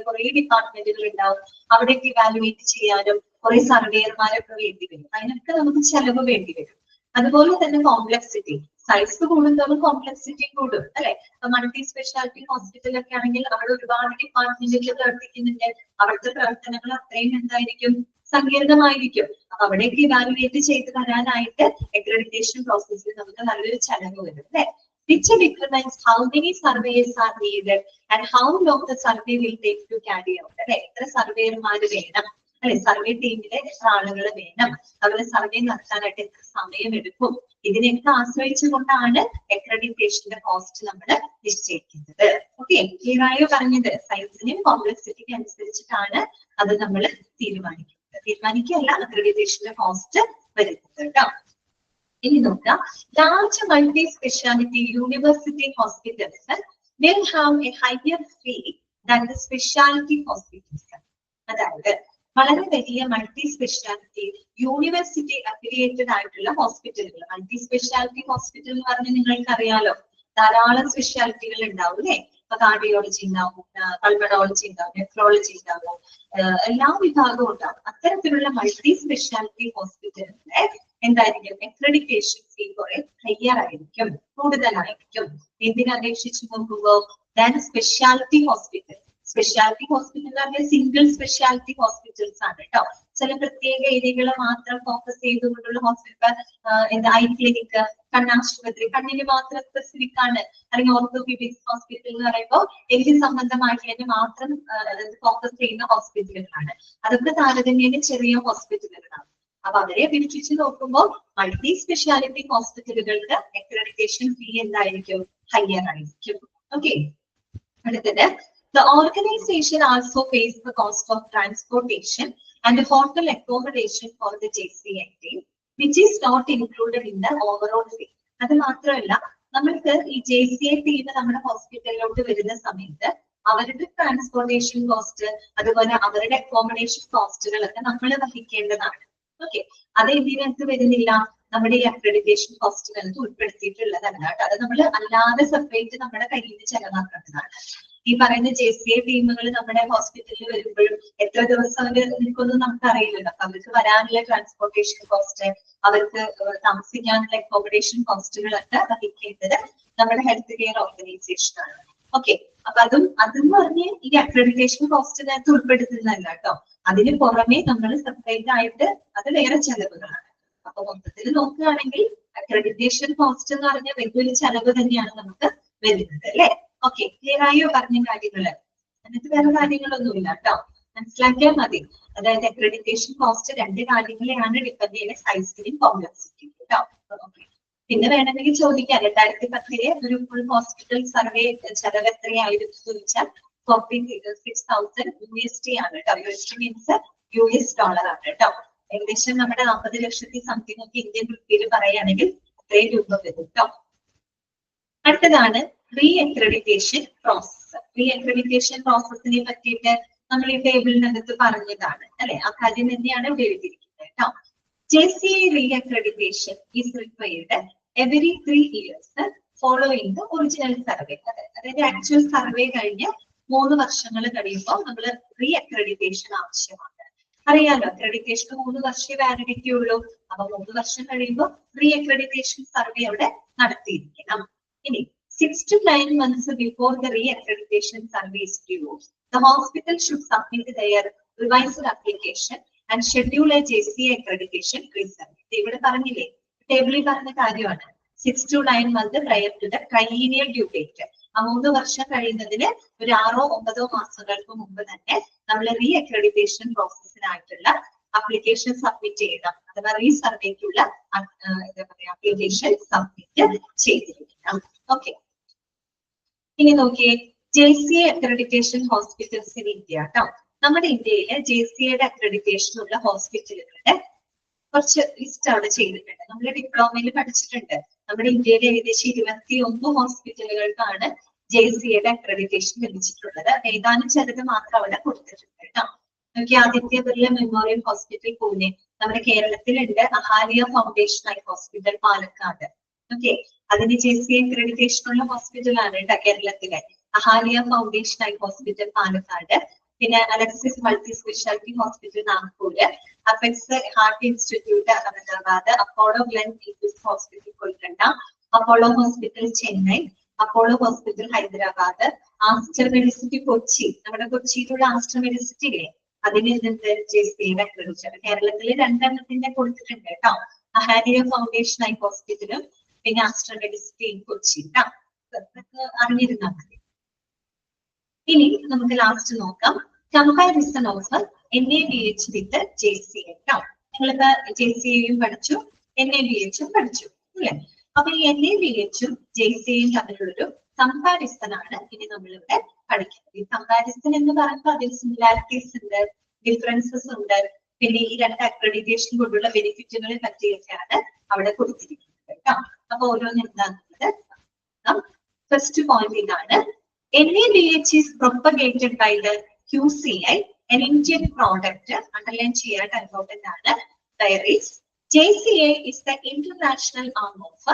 കുറെ ഡിപ്പാർട്ട്മെന്റുകൾ ഉണ്ടാവും. അവിടേക്ക് ഇവാലുവേറ്റ് ചെയ്യാനും കുറെ സർവേയർമാരൊക്കെ വേണ്ടി വരും. അതിനൊക്കെ നമുക്ക് ചെലവ് വേണ്ടി വരും. അതുപോലെ തന്നെ കോംപ്ലക്സിറ്റി, സൈസ് കൂടുന്തോറും കോംപ്ലക്സിറ്റി കൂടും അല്ലെ. മൾട്ടി സ്പെഷ്യാലിറ്റി ഹോസ്പിറ്റൽ ഒക്കെ ആണെങ്കിൽ അവിടെ ഒരുപാട് ഡിപ്പാർട്ട്മെന്റുകൾ പ്രവർത്തിക്കുന്നുണ്ട്. അവിടുത്തെ പ്രവർത്തനങ്ങൾ അത്രയും എന്തായിരിക്കും? സങ്കീർണമായിരിക്കും. അപ്പൊ അവിടേക്ക് ഇവാലുവേറ്റ് ചെയ്ത് വരാനായിട്ട് അക്രഡിറ്റേഷൻ പ്രോസസ്സിൽ നമുക്ക് നല്ലൊരു ചെലവ് വരും അല്ലെ. which determines how many surveys are needed and how long the survey will take to carry out. അല്ലെ, എത്ര സർവേയർമാർ വേണം അല്ലെ, സർവേ ടീമിലെ എത്ര ആളുകൾ വേണം, അവരെ സർവേ നടത്താനായിട്ട് എത്ര സമയം എടുക്കും, ഇതിനെയൊക്കെ ആശ്രയിച്ചുകൊണ്ടാണ് അക്രഡിറ്റേഷന്റെ കോസ്റ്റ് നമ്മൾ നിശ്ചയിക്കുന്നത്. ഓക്കെ, ക്ലിയർ ആയോ പറഞ്ഞത്? സൈസിനും കോംപ്ലക്സിറ്റിക്കും അനുസരിച്ചിട്ടാണ് അത് നമ്മൾ തീരുമാനിക്കുകയല്ല അക്രഡിറ്റേഷന്റെ കോസ്റ്റ് വരുന്നത് കേട്ടോ. ഇനി നോക്കാം, large multi speciality university hospitals will have a higher fee than the specialty hospitals. അതായത് വളരെ വലിയ മൾട്ടി സ്പെഷ്യാലിറ്റി യൂണിവേഴ്സിറ്റി അഫിലിയേറ്റഡ് ആയിട്ടുള്ള ഹോസ്പിറ്റലുകൾ, മൾട്ടി സ്പെഷ്യാലിറ്റി ഹോസ്പിറ്റൽ എന്ന് പറഞ്ഞാൽ നിങ്ങൾക്ക് അറിയാലോ, ധാരാളം സ്പെഷ്യാലിറ്റികൾ ഉണ്ടാവും അല്ലെ. ഇപ്പൊ കാർഡിയോളജി ഉണ്ടാവും, പൾമണോളജി ഉണ്ടാവും, നെഫ്രോളജി ഉണ്ടാവും, എല്ലാ വിഭാഗവും ഉണ്ടാവും. അത്തരത്തിലുള്ള മൾട്ടി സ്പെഷ്യാലിറ്റി ഹോസ്പിറ്റലിന്റെ എന്തായിരിക്കും? അക്രഡിറ്റേഷൻ ഫീ കുറെ ഹയർ ആയിരിക്കും, കൂടുതലായിരിക്കും. എന്തിനെ അപേക്ഷിച്ച് നോക്കുമ്പോൾ സ്പെഷ്യാലിറ്റി ഹോസ്പിറ്റൽ. സ്പെഷ്യാലിറ്റി ഹോസ്പിറ്റൽ എന്ന് പറഞ്ഞാൽ സിംഗിൾ സ്പെഷ്യാലിറ്റി ഹോസ്പിറ്റൽസ് ആണ് കേട്ടോ. ചില പ്രത്യേക ഏരിയകളെ മാത്രം ഫോക്കസ് ചെയ്തുകൊണ്ടുള്ള ഹോസ്പിറ്റൽ, ഐ ക്ലിനിക്, കണ്ണാശുപത്രി, കണ്ണിന് മാത്രം സ്പെസിഫിക് ആണ്. അല്ലെങ്കിൽ ഓർത്തോപീഡിക്സ് ഹോസ്പിറ്റൽ എന്ന് പറയുമ്പോൾ എല്ല് സംബന്ധമായിട്ട് മാത്രം ഫോക്കസ് ചെയ്യുന്ന ഹോസ്പിറ്റലുകളാണ്. അതൊക്കെ താരതമ്യേന ചെറിയ ഹോസ്പിറ്റലുകളാണ്. അപ്പൊ അവരെ അപേക്ഷിച്ച് നോക്കുമ്പോൾ മൾട്ടി സ്പെഷ്യാലിറ്റി ഹോസ്പിറ്റലുകൾക്ക് അക്രഡിറ്റേഷൻ ഫീ എന്തായിരിക്കും? ഹയർ ആയിരിക്കും. ഓക്കെ, അടുത്തത് the organization also pays the cost of transportation and hotel accommodation for the JCA team, which is not included in the overall fee. അത് മാത്രമല്ല, നമ്മൾക്ക് ഈ JCA ടീം നമ്മുടെ ഹോസ്പിറ്റലിലോട്ട് വരുന്ന സമയത്ത് അവരുടെ ട്രാൻസ്പോർട്ടേഷൻ കോസ്റ്റ്, അതുപോലെ അവരുടെ അക്കോമഡേഷൻ കോസ്റ്റുകളൊക്കെ നമ്മൾ വഹിക്കേണ്ടതാണ്. ഓക്കെ, അത് ഇതിനകത്ത് വരുന്നില്ല, നമ്മുടെ ഈ അക്രഡിറ്റേഷൻ കോസ്റ്റുകൾക്ക് ഉൾപ്പെടുത്തിയിട്ടുള്ളതല്ല കേട്ടോ. അത് നമ്മൾ അല്ലാതെ സെപ്പറേറ്റ് നമ്മുടെ കയ്യിൽ നിന്ന് ചെലവാക്കേണ്ടതാണ്. ഈ പറയുന്ന JCA ടീമുകൾ നമ്മുടെ ഹോസ്പിറ്റലിൽ വരുമ്പോഴും എത്ര ദിവസം നിൽക്കൊന്നും നമുക്ക് അറിയില്ലല്ലോ. അപ്പൊ അവർക്ക് വരാനുള്ള ട്രാൻസ്പോർട്ടേഷൻ കോസ്റ്റ്, അവർക്ക് താമസിക്കാനുള്ള അക്കോമഡേഷൻ കോസ്റ്റുകളൊക്കെ വഹിക്കേണ്ടത് നമ്മുടെ ഹെൽത്ത് കെയർ ഓർഗനൈസേഷൻ ആണ്. ഓക്കെ, അപ്പൊ അതെന്ന് പറഞ്ഞ് ഈ അക്രഡിറ്റേഷൻ കോസ്റ്റിനകത്ത് ഉൾപ്പെടുത്തുന്നതല്ല കേട്ടോ. അതിന് പുറമെ നമ്മൾ സെപ്പറേറ്റ് ആയിട്ട് അത് വേറെ ചെലവുകളാണ്. അപ്പൊ മൊത്തത്തിൽ നോക്കുകയാണെങ്കിൽ അക്രഡിറ്റേഷൻ കോസ്റ്റ് എന്ന് പറഞ്ഞാൽ വലിയൊരു ചെലവ് തന്നെയാണ് നമുക്ക് വരുന്നത് അല്ലെ. ഓക്കെ, ക്ലിയർ ആയോ പറഞ്ഞ കാര്യങ്ങള്? അതിനകത്ത് വേറെ കാര്യങ്ങളൊന്നുമില്ല കേട്ടോ, മനസ്സിലാക്കിയാൽ മതി. അതായത് അക്രഡിറ്റേഷൻ കോസ്റ്റ് രണ്ട് കാര്യങ്ങളെയാണ് ഡിപ്പെൻഡ് ചെയ്യുന്നത്, സൈസിനും കോംപ്ലക്സിറ്റിയും കേട്ടോ. ഓക്കെ, പിന്നെ വേണമെങ്കിൽ ചോദിക്കാം, 2010 ഒരു ഫുൾ ഹോസ്പിറ്റൽ സർവേ ചെലവ് എത്രയായിരുന്നു ചോദിച്ചാൽ 46,000 USD ആണ് കേട്ടോ. USD മീൻസ് US$ ആണ് കേട്ടോ. ഏകദേശം നമ്മുടെ 40 ലക്ഷത്തി സംതിങ് ഒക്കെ ഇന്ത്യൻ റുപ്പിയിൽ പറയുകയാണെങ്കിൽ ഇത്രയും രൂപ വരും കേട്ടോ. അടുത്തതാണ് re accreditation process. Re accreditation പ്രോസസ്സിനെ പറ്റിയിട്ട് നമ്മൾ ഈ ടേബിളിനകത്ത് പറഞ്ഞതാണ് അല്ലെ. ആ കാര്യം തന്നെയാണ് ഇവിടെ എഴുതിയിരിക്കുന്നത് കേട്ടോ. JCA re-accreditation is required every 3 years following the original survey. അതായത് ആക്ച്വൽ സർവേ കഴിഞ്ഞ് 3 വർഷങ്ങൾ കഴിയുമ്പോൾ നമ്മൾ റീ അക്രഡിറ്റേഷൻ ആവശ്യമാണ്. അറിയാലോ, അക്രഡിറ്റേഷൻ 3 വർഷമേ വാലിഡിറ്റി ഉള്ളൂ. അപ്പൊ 3 വർഷം കഴിയുമ്പോൾ റീ അക്രഡിറ്റേഷൻ സർവേ അവിടെ നടത്തിയിരിക്കണം. ഇനി 6 to 9 months before the re-accreditation survey is due, the hospital should submit their revised application and schedule a JCA accreditation pre-survey. ഇവിടെ പറഞ്ഞില്ലേ, ടേബിളിൽ പറഞ്ഞ കാര്യമാണ്. 6 to 9 months prior to the triennial due date. ആ 3 വർഷം കഴിയുന്നതിന് ഒരു 6 or 9 മാസങ്ങൾക്ക് മുമ്പ് തന്നെ നമ്മൾ റീ അക്രഡിറ്റേഷൻ പ്രോസസ്സിനായിട്ടുള്ള അപ്ലിക്കേഷൻ സബ്മിറ്റ് ചെയ്യണം. അഥവാ റീസർവേക്കുള്ള എന്താ പറയാ അപ്ലിക്കേഷൻ സബ്മിറ്റ് ചെയ്തിരിക്കണം. ഓക്കെ, ഇനി നോക്കിയേ, JCA accreditation hospitals in India കേട്ടോ. നമ്മുടെ ഇന്ത്യയിലെ JCAയുടെ അക്രഡിറ്റേഷൻ ഉള്ള ഹോസ്പിറ്റലുകളുടെ കുറച്ച് ലിസ്റ്റ് അവിടെ ചെയ്തിട്ടുണ്ട്. നമ്മൾ ഡിപ്ലോമയിൽ പഠിച്ചിട്ടുണ്ട്. നമ്മുടെ ഇന്ത്യയിലെ ഏകദേശം 21 ഹോസ്പിറ്റലുകൾക്കാണ് JCAയുടെ അക്രഡിറ്റേഷൻ ലഭിച്ചിട്ടുള്ളത്. ഏതാനും ചിലത് മാത്രം അവിടെ കൊടുത്തിട്ടുണ്ട് കേട്ടോ. നോക്കി, ആദിത്യ ബിർല മെമ്മോറിയൽ ഹോസ്പിറ്റൽ പൂനെ നമ്മുടെ കേരളത്തിലുണ്ട്. Ahalia foundation eye hospital Palakkad. Okay, അതിന് JCA അക്രഡിറ്റേഷൻ ഉള്ള ഹോസ്പിറ്റലാണ് കേട്ടോ കേരളത്തിലെ. Ahalia foundation eye hospital Palakkad, പിന്നെ Alexis multi speciality hospital Nagpur, apex heart institute Ahmedabad, Apollo Glen hospital Kolkata, Apollo hospital Chennai, Apollo hospital Hyderabad, Aster Medcity Kochi. നമ്മുടെ കൊച്ചിയിലുള്ള ആസ്റ്റർ മെഡിസിറ്റി ഇല്ലേ, അതിന് JCAയുടെ അക്രഡിറ്റേഷൻ കേരളത്തില് 2 എണ്ണത്തിന്റെ കൊടുത്തിട്ടുണ്ട് കേട്ടോ. അഹാലിയ ഫൗണ്ടേഷൻ ഐ ഹോസ്പിറ്റലും പിന്നെ ആസ്റ്റർ മെഡിസിറ്റി കൊച്ചി അറിഞ്ഞിരുന്നാൽ മതി. ഇനി നമുക്ക് ലാസ്റ്റ് നോക്കാം, comparison of NABH with JCA കേട്ടോ. നിങ്ങളിപ്പോ JCAയും പഠിച്ചു, NABH പഠിച്ചു അല്ലെ. അപ്പൊ ഈ NABH JCAയും തമ്മിലുള്ളൊരു കമ്പാരിസൺ ആണ് ഇനി നമ്മളിവിടെ പഠിക്കുന്നത്. ഈ കമ്പാരിസൺ എന്ന് പറയുമ്പോൾ അതിൽ സിമിലാരിറ്റീസ് ഉണ്ട്, ഡിഫറൻസസ് ഉണ്ട്, പിന്നെ ഈ 2 അക്രഡിറ്റേഷൻ കൊണ്ടുള്ള ബെനിഫിറ്റുകളെ പറ്റിയൊക്കെയാണ് അവിടെ കൊടുത്തിരിക്കുന്നത് കേട്ടോ. അപ്പൊ ഓരോന്ന് എന്താണെന്നുള്ളത് ഫസ്റ്റ് പോയിന്റ് ഇതാണ്. NABH is propagated by the QCI, an Indian product. Underline ചെയ്യാൻ important ആണ്. Diaries. JCA is the international arm of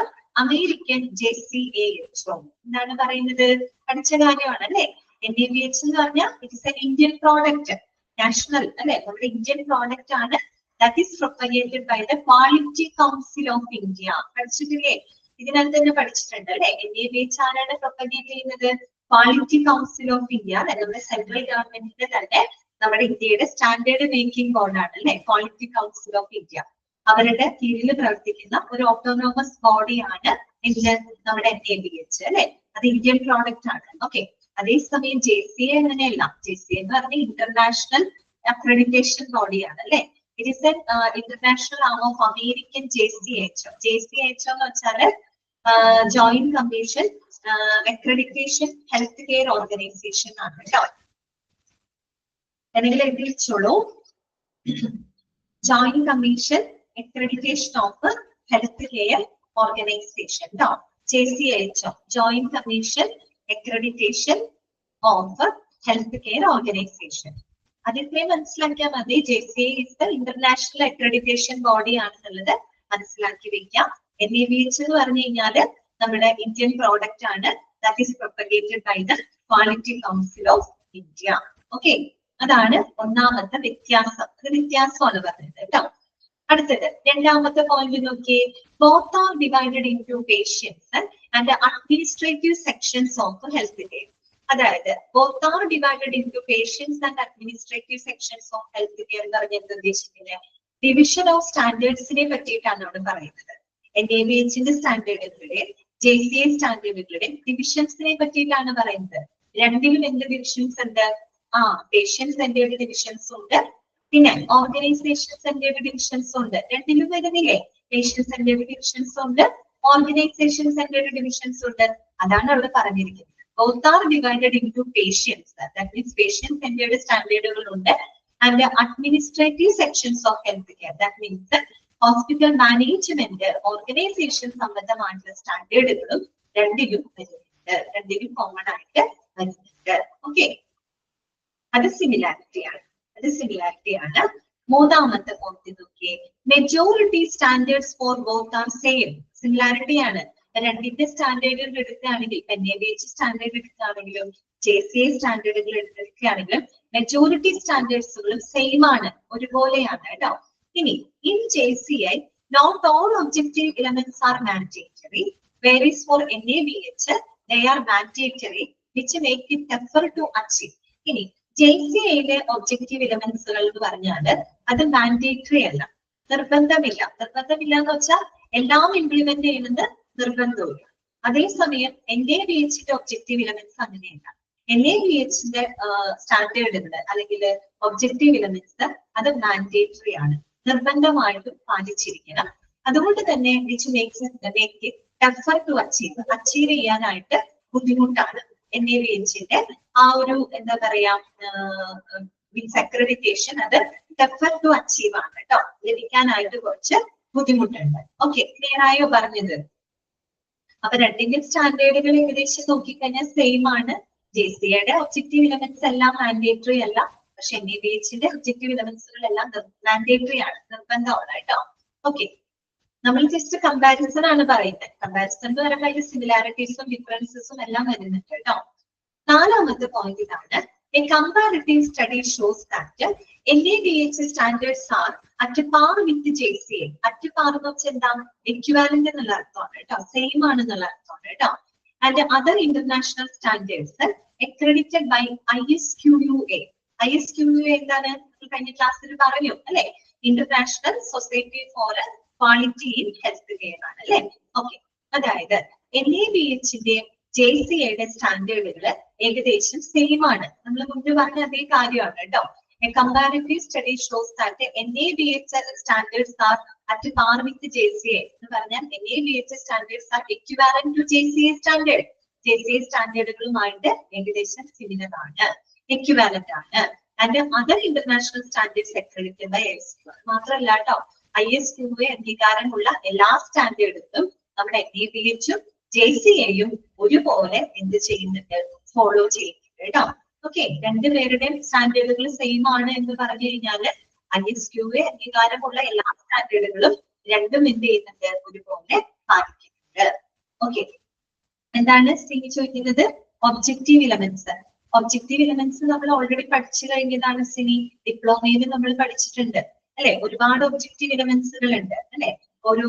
American JCAHO. എന്താണ് പറയുന്നത്? പഠിച്ച കാര്യമാണ് അല്ലെ. NABH എന്ന് പറഞ്ഞാൽ it is an Indian product. National അല്ലെ, നമ്മുടെ ഇന്ത്യൻ പ്രോഡക്റ്റ് ആണ്. That is propagated by the Quality Council of India. പഠിച്ചിട്ടില്ലേ? ഇതിനകത്ത് തന്നെ പഠിച്ചിട്ടുണ്ട് അല്ലെ. NABH ആരാണ് പ്രൊപ്പഗേറ്റ് ചെയ്യുന്നത്? Quality council of India. നമ്മുടെ സെൻട്രൽ ഗവൺമെന്റിന്റെ തന്നെ നമ്മുടെ ഇന്ത്യയുടെ സ്റ്റാൻഡേർഡ് മേക്കിംഗ് ബോർഡാണ് അല്ലെ ക്വാളിറ്റി കൗൺസിൽ ഓഫ് ഇന്ത്യ. അവരുടെ കീഴിൽ പ്രവർത്തിക്കുന്ന ഒരു ഓട്ടോണോമസ് ബോഡിയാണ് ഇതിന് നമ്മുടെ NABH അല്ലെ. അത് ഇന്ത്യൻ പ്രോഡക്റ്റ് ആണ്. ഓക്കെ, അതേസമയം JCA അങ്ങനെയല്ല. JCA എന്ന് പറഞ്ഞ ഇന്റർനാഷണൽ അക്രഡിറ്റേഷൻ ബോഡിയാണ് അല്ലെ. It is an international arm of American JCAHO. JCAHO എന്ന് വെച്ചാല് joint commission accreditation health care organisation ആണ് കേട്ടോ. എന്തെങ്കിലും എഴുതിച്ചോളൂ. Joint commission accreditation of health care organisation കേട്ടോ. JCAHO joint commission accreditation of health care organisation. അതിനെ മനസ്സിലാക്കിയാൽ മതി. JCA is the international accreditation body ആണെന്നുള്ളത് മനസ്സിലാക്കി വെക്കാം. NABH എന്ന് പറഞ്ഞു കഴിഞ്ഞാല് നമ്മുടെ ഇന്ത്യൻ പ്രോഡക്റ്റ് ആണ്. That is propagated by the quality council of India. Okay, അതാണ് ഒന്നാമത്തെ വ്യത്യാസം. അത് വ്യത്യാസമാണ് പറഞ്ഞത് കേട്ടോ. അടുത്തത് രണ്ടാമത്തെ പോയിന്റ് നോക്കിയേ. Both are divided into patients and administrative sections of health care. അതായത് both are divided into patients and administrative sections of health care എന്ന് പറഞ്ഞ എന്ത് ഉദ്ദേശിക്കുന്നത്? ഡിവിഷൻ ഓഫ് സ്റ്റാൻഡേർഡ്സിനെ പറ്റിയിട്ടാണ് അവിടെ പറയുന്നത്. NABHന്റെ സ്റ്റാൻഡേർഡുകളുടെയും JCA സ്റ്റാൻഡേർഡുകളുടെയും ഡിവിഷൻസിനെ പറ്റിയിട്ടാണ് പറയുന്നത്. രണ്ടിലും എന്ത് ഡിവിഷൻസ് ഉണ്ട്? പേഷ്യന്റ് സെന്റേർഡ് ഡിവിഷൻസ് ഉണ്ട്, പിന്നെ ഓർഗനൈസേഷൻ സെന്റേർഡ് ഡിവിഷൻസ് ഉണ്ട്. രണ്ടിലും വരുന്നില്ലേ? പേഷ്യന്റ് സെന്റേർഡ് ഡിവിഷൻസ് ഉണ്ട്, ഓർഗനൈസേഷൻ സെന്റേർഡ് ഡിവിഷൻസ് ഉണ്ട്. അതാണ് അവിടെ പറഞ്ഞിരിക്കുന്നത്. Both are divided into patients, that means patient centred സ്റ്റാൻഡേർഡുകൾ ഉണ്ട്, and administrative sections of health care, that means hospital management organisation സംബന്ധമായിട്ടുള്ള സ്റ്റാൻഡേർഡുകളും രണ്ടിലും വരുന്നുണ്ട്. രണ്ടിലും കോമൺ ആയിട്ട് വരുന്നുണ്ട്. ഓക്കെ, അത് സിമിലാരിറ്റിയാണ്. മൂന്നാമത്തെ പോയിന്റ് നോക്കിയേ, majority standards for both are same. Similarity ആണ്. രണ്ടിന്റെ സ്റ്റാൻഡേർഡുകൾ എടുക്കുകയാണെങ്കിൽ, NABH സ്റ്റാൻഡേർഡ് എടുക്കുകയാണെങ്കിലും JCA സ്റ്റാൻഡേർഡുകൾ എടുക്കുകയാണെങ്കിലും മെജോറിറ്റി സ്റ്റാൻഡേർഡ്സുകളും സെയിം ആണ്, ഒരുപോലെയാണ് കേട്ടോ. ഇനി in JCI not all objective elements are mandatory, whereas for NABH they are mandatory, which make it tougher to achieve. ഇനി JCAയിലെ ഒബ്ജക്റ്റീവ് എലമെന്റ്സുകൾ എന്ന് പറഞ്ഞാൽ അത് മാൻഡേറ്ററി അല്ല, നിർബന്ധമില്ല. നിർബന്ധമില്ല എന്ന് വെച്ചാൽ എല്ലാം ഇംപ്ലിമെന്റ് ചെയ്യുന്നത് നിർബന്ധമില്ല. അതേസമയം NABHന്റെ ഒബ്ജക്റ്റീവ് എലമെന്റ്സ് അങ്ങനെയല്ല. NABHന്റെ സ്റ്റാൻഡേർഡുകൾ അല്ലെങ്കിൽ ഒബ്ജക്റ്റീവ് എലമെന്റ്സ് അത് മാൻഡേറ്ററി ആണ്, നിർബന്ധമായിട്ടും പാലിച്ചിരിക്കണം. അതുകൊണ്ട് തന്നെ which makes it tougher to achieve ചെയ്യാനായിട്ട് ബുദ്ധിമുട്ടാണ്. NABHന്റെ ആ ഒരു എന്താ പറയാ മീൻസ് അക്രഡിറ്റേഷൻ അത് ടഫർ ടു അച്ചീവ് ആണ് കേട്ടോ, ലഭിക്കാനായിട്ട് കുറച്ച് ബുദ്ധിമുട്ടുണ്ട്. ഓക്കെ, ക്ലിയർ ആയോ പറഞ്ഞത്? അപ്പൊ രണ്ടിന്റെ സ്റ്റാൻഡേർഡുകൾ ഏകദേശം നോക്കിക്കഴിഞ്ഞാൽ സെയിം ആണ്. JCAയുടെ ഒബ്ജക്റ്റീവ് എലമെന്റ്സ് എല്ലാം മാൻഡേറ്ററി അല്ല, പക്ഷെ NABHന്റെ ഒബ്ജക്റ്റീവ് എലമെന്റ്സുകൾ എല്ലാം മാൻഡേറ്ററി ആണ്, നിർബന്ധമാണ് കേട്ടോ. ഓക്കെ, നമ്മൾ ജസ്റ്റ് കമ്പാരിസൺ ആണ് പറയുന്നത്. കമ്പാരിസൺ എന്ന് പറയുമ്പോൾ അതിൽ സിമിലാരിറ്റീസും ഡിഫറൻസസും എല്ലാം വരുന്നുണ്ട് കേട്ടോ. നാലാമത്തെ പോയിന്റ് ഇതാണ്, a comparative study shows that NABH standards are at par with JCA. At par എന്ന് വെച്ചാൽ എന്താ, എക്വിവാലന്റ് എന്നുള്ള അർത്ഥമാണ് കേട്ടോ, സെയിം ആണെന്നുള്ള അർത്ഥമാണ് കേട്ടോ. And other international standards accredited by ISQUA. ISQUA എന്താണ്, കഴിഞ്ഞ ക്ലാസ്സിൽ പറഞ്ഞു അല്ലെ, international society for quality in health care ആണ് അല്ലെ. ഓക്കെ, അതായത് NABHന്റെ JCAയുടെ സ്റ്റാൻഡേർഡുകൾ ഏകദേശം സെയിം ആണ്. നമ്മൾ മുമ്പ് പറഞ്ഞ അതേ കാര്യമാണ് കേട്ടോ. A comparative study shows that NABH standards are at par with JCA. എന്ന് പറഞ്ഞാൽ NABH standards are equivalent to JCA standard. JCA സ്റ്റാൻഡേർഡുകളുമായിട്ട് ഏകദേശം സിമിലർ ആണ്, equivalent ആണ്. And other international standards accredited by ISQA. മാത്രമല്ല കേട്ടോ, ISQA അംഗീകാരമുള്ള എല്ലാ സ്റ്റാൻഡേർഡുകളും നമ്മുടെ NABHും JCAയും ഒരുപോലെ എന്ത് ചെയ്യുന്നുണ്ട്, ഫോളോ ചെയ്യുന്നുണ്ട് കേട്ടോ. ഓക്കെ, രണ്ടുപേരുടെയും സ്റ്റാൻഡേർഡുകൾ സെയിം ആണ് എന്ന് പറഞ്ഞു കഴിഞ്ഞാല് ISQA അംഗീകാരമുള്ള എല്ലാ സ്റ്റാൻഡേർഡുകളും രണ്ടും എന്ത് ചെയ്യുന്നുണ്ട്, ഒരുപോലെ പാലിക്കുന്നുണ്ട്. ഓക്കെ, എന്താണ് സിനി ചോദിക്കുന്നത്, ഒബ്ജക്റ്റീവ് എലമെന്റ്സ്. ഒബ്ജക്റ്റീവ് എലമെന്റ്സ് നമ്മൾ ഓൾറെഡി പഠിച്ചു കഴിഞ്ഞതാണ് സിനി, ഡിപ്ലോമയിൽ നമ്മൾ പഠിച്ചിട്ടുണ്ട് അല്ലെ. ഒരുപാട് ഒബ്ജക്റ്റീവ് എലമെന്റ്സുകൾ ഉണ്ട് അല്ലെ. ഓരോ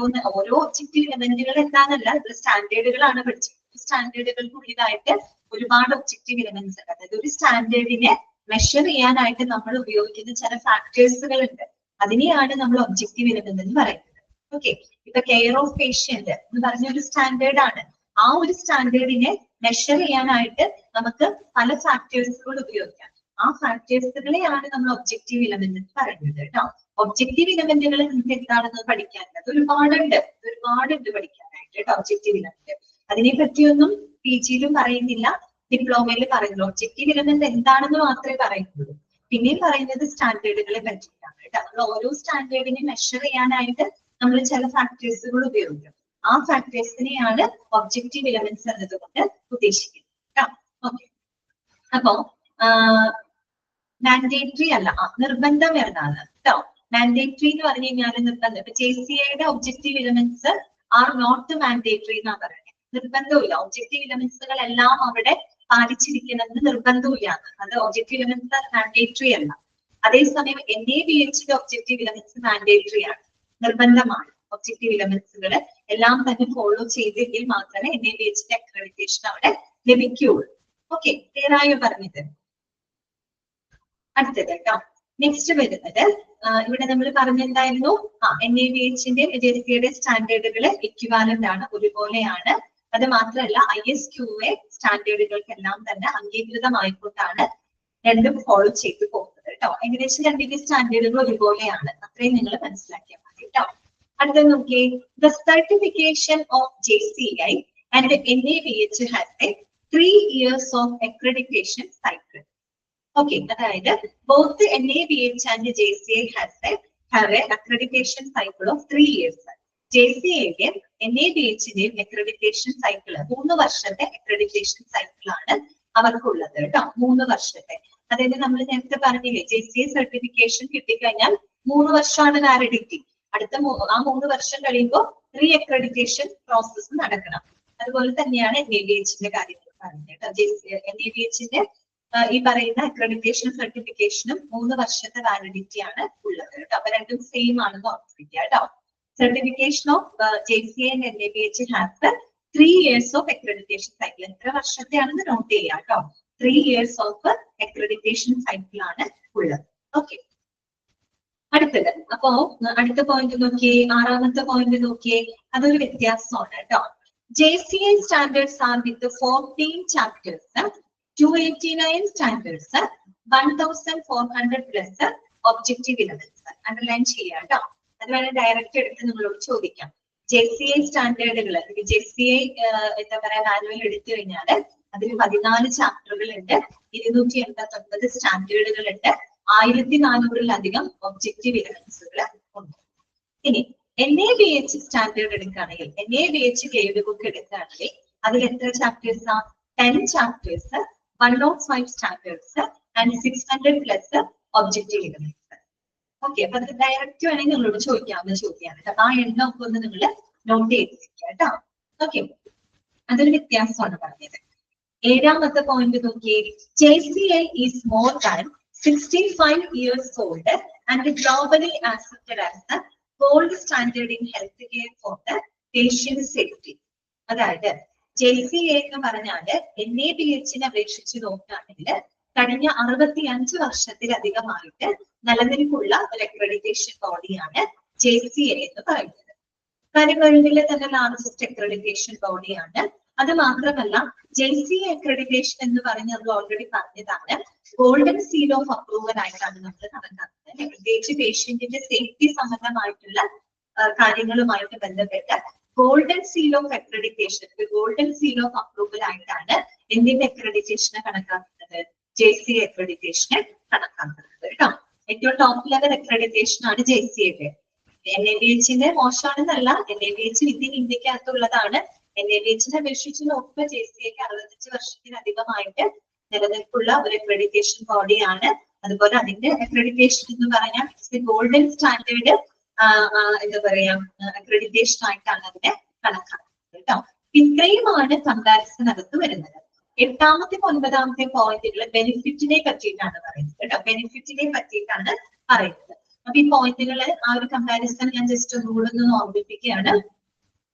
ഒബ്ജക്റ്റീവ് എലമെന്റുകൾ എന്താണെന്നല്ല, ഇത് സ്റ്റാൻഡേർഡുകളാണ് പഠിച്ചത്. സ്റ്റാൻഡേർഡുകൾക്കുള്ളിലായിട്ട് ഒരുപാട് ഒബ്ജക്റ്റീവ് എലമെന്റ്സ് ഉണ്ട്. അതായത് ഒരു സ്റ്റാൻഡേർഡിനെ മെഷർ ചെയ്യാനായിട്ട് നമ്മൾ ഉപയോഗിക്കുന്ന ചില ഫാക്ടേഴ്സുകൾ ഉണ്ട്, അതിനെയാണ് നമ്മൾ ഒബ്ജക്റ്റീവ് എലമെന്റ് എന്ന് പറയുന്നത്. ഓക്കെ, ഇപ്പൊ കെയർ ഓഫ് പേഷ്യന്റ് എന്ന് പറഞ്ഞ ഒരു സ്റ്റാൻഡേർഡ് ആണ്. ആ ഒരു സ്റ്റാൻഡേർഡിനെ മെഷർ ചെയ്യാനായിട്ട് നമുക്ക് പല ഫാക്ടേഴ്സുകൾ ഉപയോഗിക്കാം. ആ ഫാക്ടേഴ്സുകളെയാണ് നമ്മൾ ഒബ്ജക്റ്റീവ് എലമെന്റ് എന്ന് പറയുന്നത് കേട്ടോ. ഒബ്ജക്റ്റീവ് എലമെന്റുകൾ നമുക്ക് എന്താണെന്ന് പഠിക്കാനുള്ളത് ഒരുപാടുണ്ട് പഠിക്കാനായിട്ട് കേട്ടോ. ഒബ്ജക്റ്റീവ് എലമെന്റ് അതിനെ പറ്റിയൊന്നും PGയിലും പറയുന്നില്ല, ഡിപ്ലോമയിൽ പറയുന്നു. ഒബ്ജക്റ്റീവ് എലമെന്റ് എന്താണെന്ന് മാത്രമേ പറയുന്നുള്ളൂ. പിന്നെയും പറയുന്നത് സ്റ്റാൻഡേർഡുകളെ പറ്റിയിട്ടാണ് കേട്ടോ. നമ്മൾ ഓരോ സ്റ്റാൻഡേർഡിനെ മെഷർ ചെയ്യാനായിട്ട് നമ്മൾ ചില ഫാക്ടേഴ്സുകൾ ഉപയോഗിക്കും. ആ ഫാക്ടേഴ്സിനെയാണ് ഒബ്ജക്റ്റീവ് എലമെന്റ്സ് എന്നതുകൊണ്ട് ഉദ്ദേശിക്കുന്നത് കേട്ടോ. ഓക്കെ, അപ്പോ മാൻഡേറ്ററി അല്ല, നിർബന്ധം എന്നാണ് കേട്ടോ. മാൻഡേറ്ററി എന്ന് പറഞ്ഞു കഴിഞ്ഞാൽ നിർബന്ധം. ഇപ്പൊ JCAയുടെ objective elements are not mandatory എന്നാ പറയുന്നത്. നിർബന്ധമില്ല, ഒബ്ജക്റ്റീവ് എലമെന്റ്സുകൾ എല്ലാം അവിടെ പാലിച്ചിരിക്കണമെന്ന് നിർബന്ധമില്ല. അത് ഒബ്ജക്റ്റീവ് എലമെന്റ്സ് മാൻഡേറ്ററി അല്ല. അതേസമയം NABHന്റെ ഒബ്ജക്റ്റീവ് എലമെന്റ്സ് മാൻഡേറ്ററി ആണ്, നിർബന്ധമാണ്. ഒബ്ജക്റ്റീവ് എലമെന്റ്സുകൾ എല്ലാം തന്നെ ഫോളോ ചെയ്തെങ്കിൽ മാത്രമേ NABHന്റെ അക്രഡിറ്റേഷൻ അവിടെ ലഭിക്കുകയുള്ളൂ. ഓക്കെ, ക്ലിയർ ആയോ പറഞ്ഞത്? അടുത്തത് കേട്ടോ, നെക്സ്റ്റ് വരുന്നത് ഇവിടെ നമ്മൾ പറഞ്ഞെന്തായിരുന്നു, NABHന്റെ JCAയുടെ സ്റ്റാൻഡേർഡുകൾ എക്വിവാലന്റ് ആണ്, ഒരുപോലെയാണ്. അത് മാത്രമല്ല ISQA സ്റ്റാൻഡേർഡുകൾക്കെല്ലാം തന്നെ അംഗീകൃതമായിക്കൊണ്ടാണ് രണ്ടും ഫോളോ ചെയ്തു പോകുന്നത് കേട്ടോ. ഏകദേശം രണ്ടിന്റെ സ്റ്റാൻഡേർഡുകൾ ഒരുപോലെയാണ്, അത്രയും നിങ്ങൾ മനസ്സിലാക്കിയാൽ മതി കേട്ടോ. അടുത്തത് നോക്കിയേ, the certification of JCI and NABH has a 3 years of accreditation cycle. Okay, അതായത് both NABH and JCI have a accreditation cycle of 3 years. JCAയുടെയും NABHന്റെയും അക്രഡിറ്റേഷൻ സൈക്കിൾ 3 വർഷത്തെ അക്രഡിറ്റേഷൻ സൈക്കിൾ ആണ് അവർക്കുള്ളത് കേട്ടോ. 3 വർഷത്തെ, അതായത് നമ്മൾ നേരത്തെ പറഞ്ഞില്ലേ JCA സർട്ടിഫിക്കേഷൻ കിട്ടിക്കഴിഞ്ഞാൽ 3 വർഷമാണ് വാലിഡിറ്റി. അടുത്ത ആ 3 വർഷം കഴിയുമ്പോൾ റീ അക്രഡിറ്റേഷൻ പ്രോസസ്സ് നടക്കണം. അതുപോലെ തന്നെയാണ് NABHന്റെ കാര്യങ്ങൾ പറഞ്ഞത്. NABHന്റെ ഈ പറയുന്ന അക്രഡിറ്റേഷൻ സർട്ടിഫിക്കേഷനും 3 വർഷത്തെ വാലിഡിറ്റി ആണ് ഉള്ളത് കേട്ടോ. അപ്പൊ രണ്ടും സെയിം ആണെന്ന് ഓർമ്മിപ്പിക്കുക കേട്ടോ. Certification of JCA and NABH has 3 years of accreditation cycle. എത്ര വർഷത്തെയാണെന്ന് നോട്ട് ചെയ്യാം കേട്ടോ. 3 years of accreditation cycle ആണ് ഉള്ളത്. ഓക്കെ, അടുത്തത്. അപ്പോ അടുത്ത പോയിന്റ് നോക്കിയേ, 6ാമത്തെ പോയിന്റ് നോക്കിയേ, അതൊരു വ്യത്യാസമാണ് കേട്ടോ. JCA standards are with 14 chapters, 289 standards, 1400 plus objective elements. Underline ചെയ്യാം കേട്ടോ. അത് വേണേൽ ഡയറക്റ്റ് എടുത്ത് നിങ്ങളോട് ചോദിക്കാം. JCA സ്റ്റാൻഡേർഡുകൾ, JCA എന്താ പറയാ മാനുവൽ എടുത്തു കഴിഞ്ഞാൽ അതിൽ 14 ചാപ്റ്ററുകൾ ഉണ്ട്, 289 സ്റ്റാൻഡേർഡുകൾ ഉണ്ട്, 1400-ലധികം ഒബ്ജക്റ്റീവ് എലമെന്റ്സുകൾ ഉണ്ട്. ഇനി NABH സ്റ്റാൻഡേർഡ് എടുക്കുകയാണെങ്കിൽ, NABH ഗൈഡ് ബുക്ക് എടുക്കുകയാണെങ്കിൽ അതിൽ എത്ര ചാപ്റ്റേഴ്സ് ആ? 10 chapters, 105 standards and 600 plus objective elements. Okay, അപ്പൊ അത് ഡയറക്റ്റ് വേണമെങ്കിൽ നിങ്ങളോട് ചോദിക്കാവുന്ന ചോദ്യമാണ് കേട്ടോ. ആ എണ്ണം ഒക്കെ ഒന്ന് നിങ്ങൾ നോട്ട് ചെയ്തിരിക്കുക കേട്ടോ. ഓക്കെ, അതൊരു വ്യത്യാസമാണ് പറഞ്ഞത്. 7ാമത്തെ പോയിന്റ് നോക്കിയേ, JCA is more than 65 years old and globally accepted as the gold standard in healthcare for the patient safety. അതായത് JCA എന്ന് പറഞ്ഞാല് NABHനെ അപേക്ഷിച്ച് നോക്കുകയാണെങ്കിൽ കഴിഞ്ഞ 65 വർഷത്തിലധികമായിട്ട് നിലനിൽപ്പുള്ള ഒരു അക്രഡിറ്റേഷൻ ബോഡിയാണ് JCA എന്ന് പറയുന്നത്. വേൾഡിലെ തന്നെ ലാർജസ്റ്റ് അക്രഡിറ്റേഷൻ ബോഡിയാണ്. അത് മാത്രമല്ല JCA അക്രഡിറ്റേഷൻ എന്ന് പറഞ്ഞത് ഓൾറെഡി പറഞ്ഞതാണ്, ഗോൾഡൻ സീൽ ഓഫ് അപ്രൂവൽ ആയിട്ടാണ് നമ്മൾ കണക്കാക്കുന്നത്. പ്രത്യേകിച്ച് പേഷ്യന്റിന്റെ സേഫ്റ്റി സംബന്ധമായിട്ടുള്ള കാര്യങ്ങളുമായിട്ട് ബന്ധപ്പെട്ട് golden seal of accreditation, golden seal of approval ആയിട്ടാണ് എന്തിന്റെ അക്രഡിറ്റേഷനെ കണക്കാക്കുന്നത്? JCA അക്രഡിറ്റേഷനെ കണക്കാക്കുന്നത് കേട്ടോ. ഏറ്റവും ടോപ്പ് ലെവൽ അക്രഡിറ്റേഷൻ ആണ് JCA. NABHന്റെ മോശമാണെന്നല്ല, NABH വിത്തിൻ ഇന്ത്യക്കകത്തുള്ളതാണ്. NABHനെ അപേക്ഷിച്ച് നോക്കുമ്പോൾ JCAക്ക് 65 വർഷത്തിലധികമായിട്ട് നിലനിൽപ്പുള്ള ഒരു അക്രഡിറ്റേഷൻ ബോഡിയാണ്. അതുപോലെ അതിന്റെ അക്രഡിറ്റേഷൻ എന്ന് പറഞ്ഞാൽ ഗോൾഡൻ സ്റ്റാൻഡേർഡ് എന്താ പറയാ അക്രഡിറ്റേഷൻ ആയിട്ടാണ് അതിനെ കണക്കാക്കുന്നത് കേട്ടോ. ഇത്രയുമാണ് കമ്പാരിസനകത്ത് വരുന്നത്. 8ാമത്തെ 9ാമത്തെ പോയിന്റുകൾ ബെനിഫിറ്റിനെ പറ്റിയിട്ടാണ് പറയുന്നത് കേട്ടോ. ബെനിഫിറ്റിനെ പറ്റിയിട്ടാണ് പറയുന്നത്. അപ്പൊ ഈ പോയിന്റുകൾ ആ ഒരു കമ്പാരിസൺ ഞാൻ ജസ്റ്റ് ഒന്നുകൂടെ ഒന്ന് ഓർമ്മിപ്പിക്കുകയാണ്.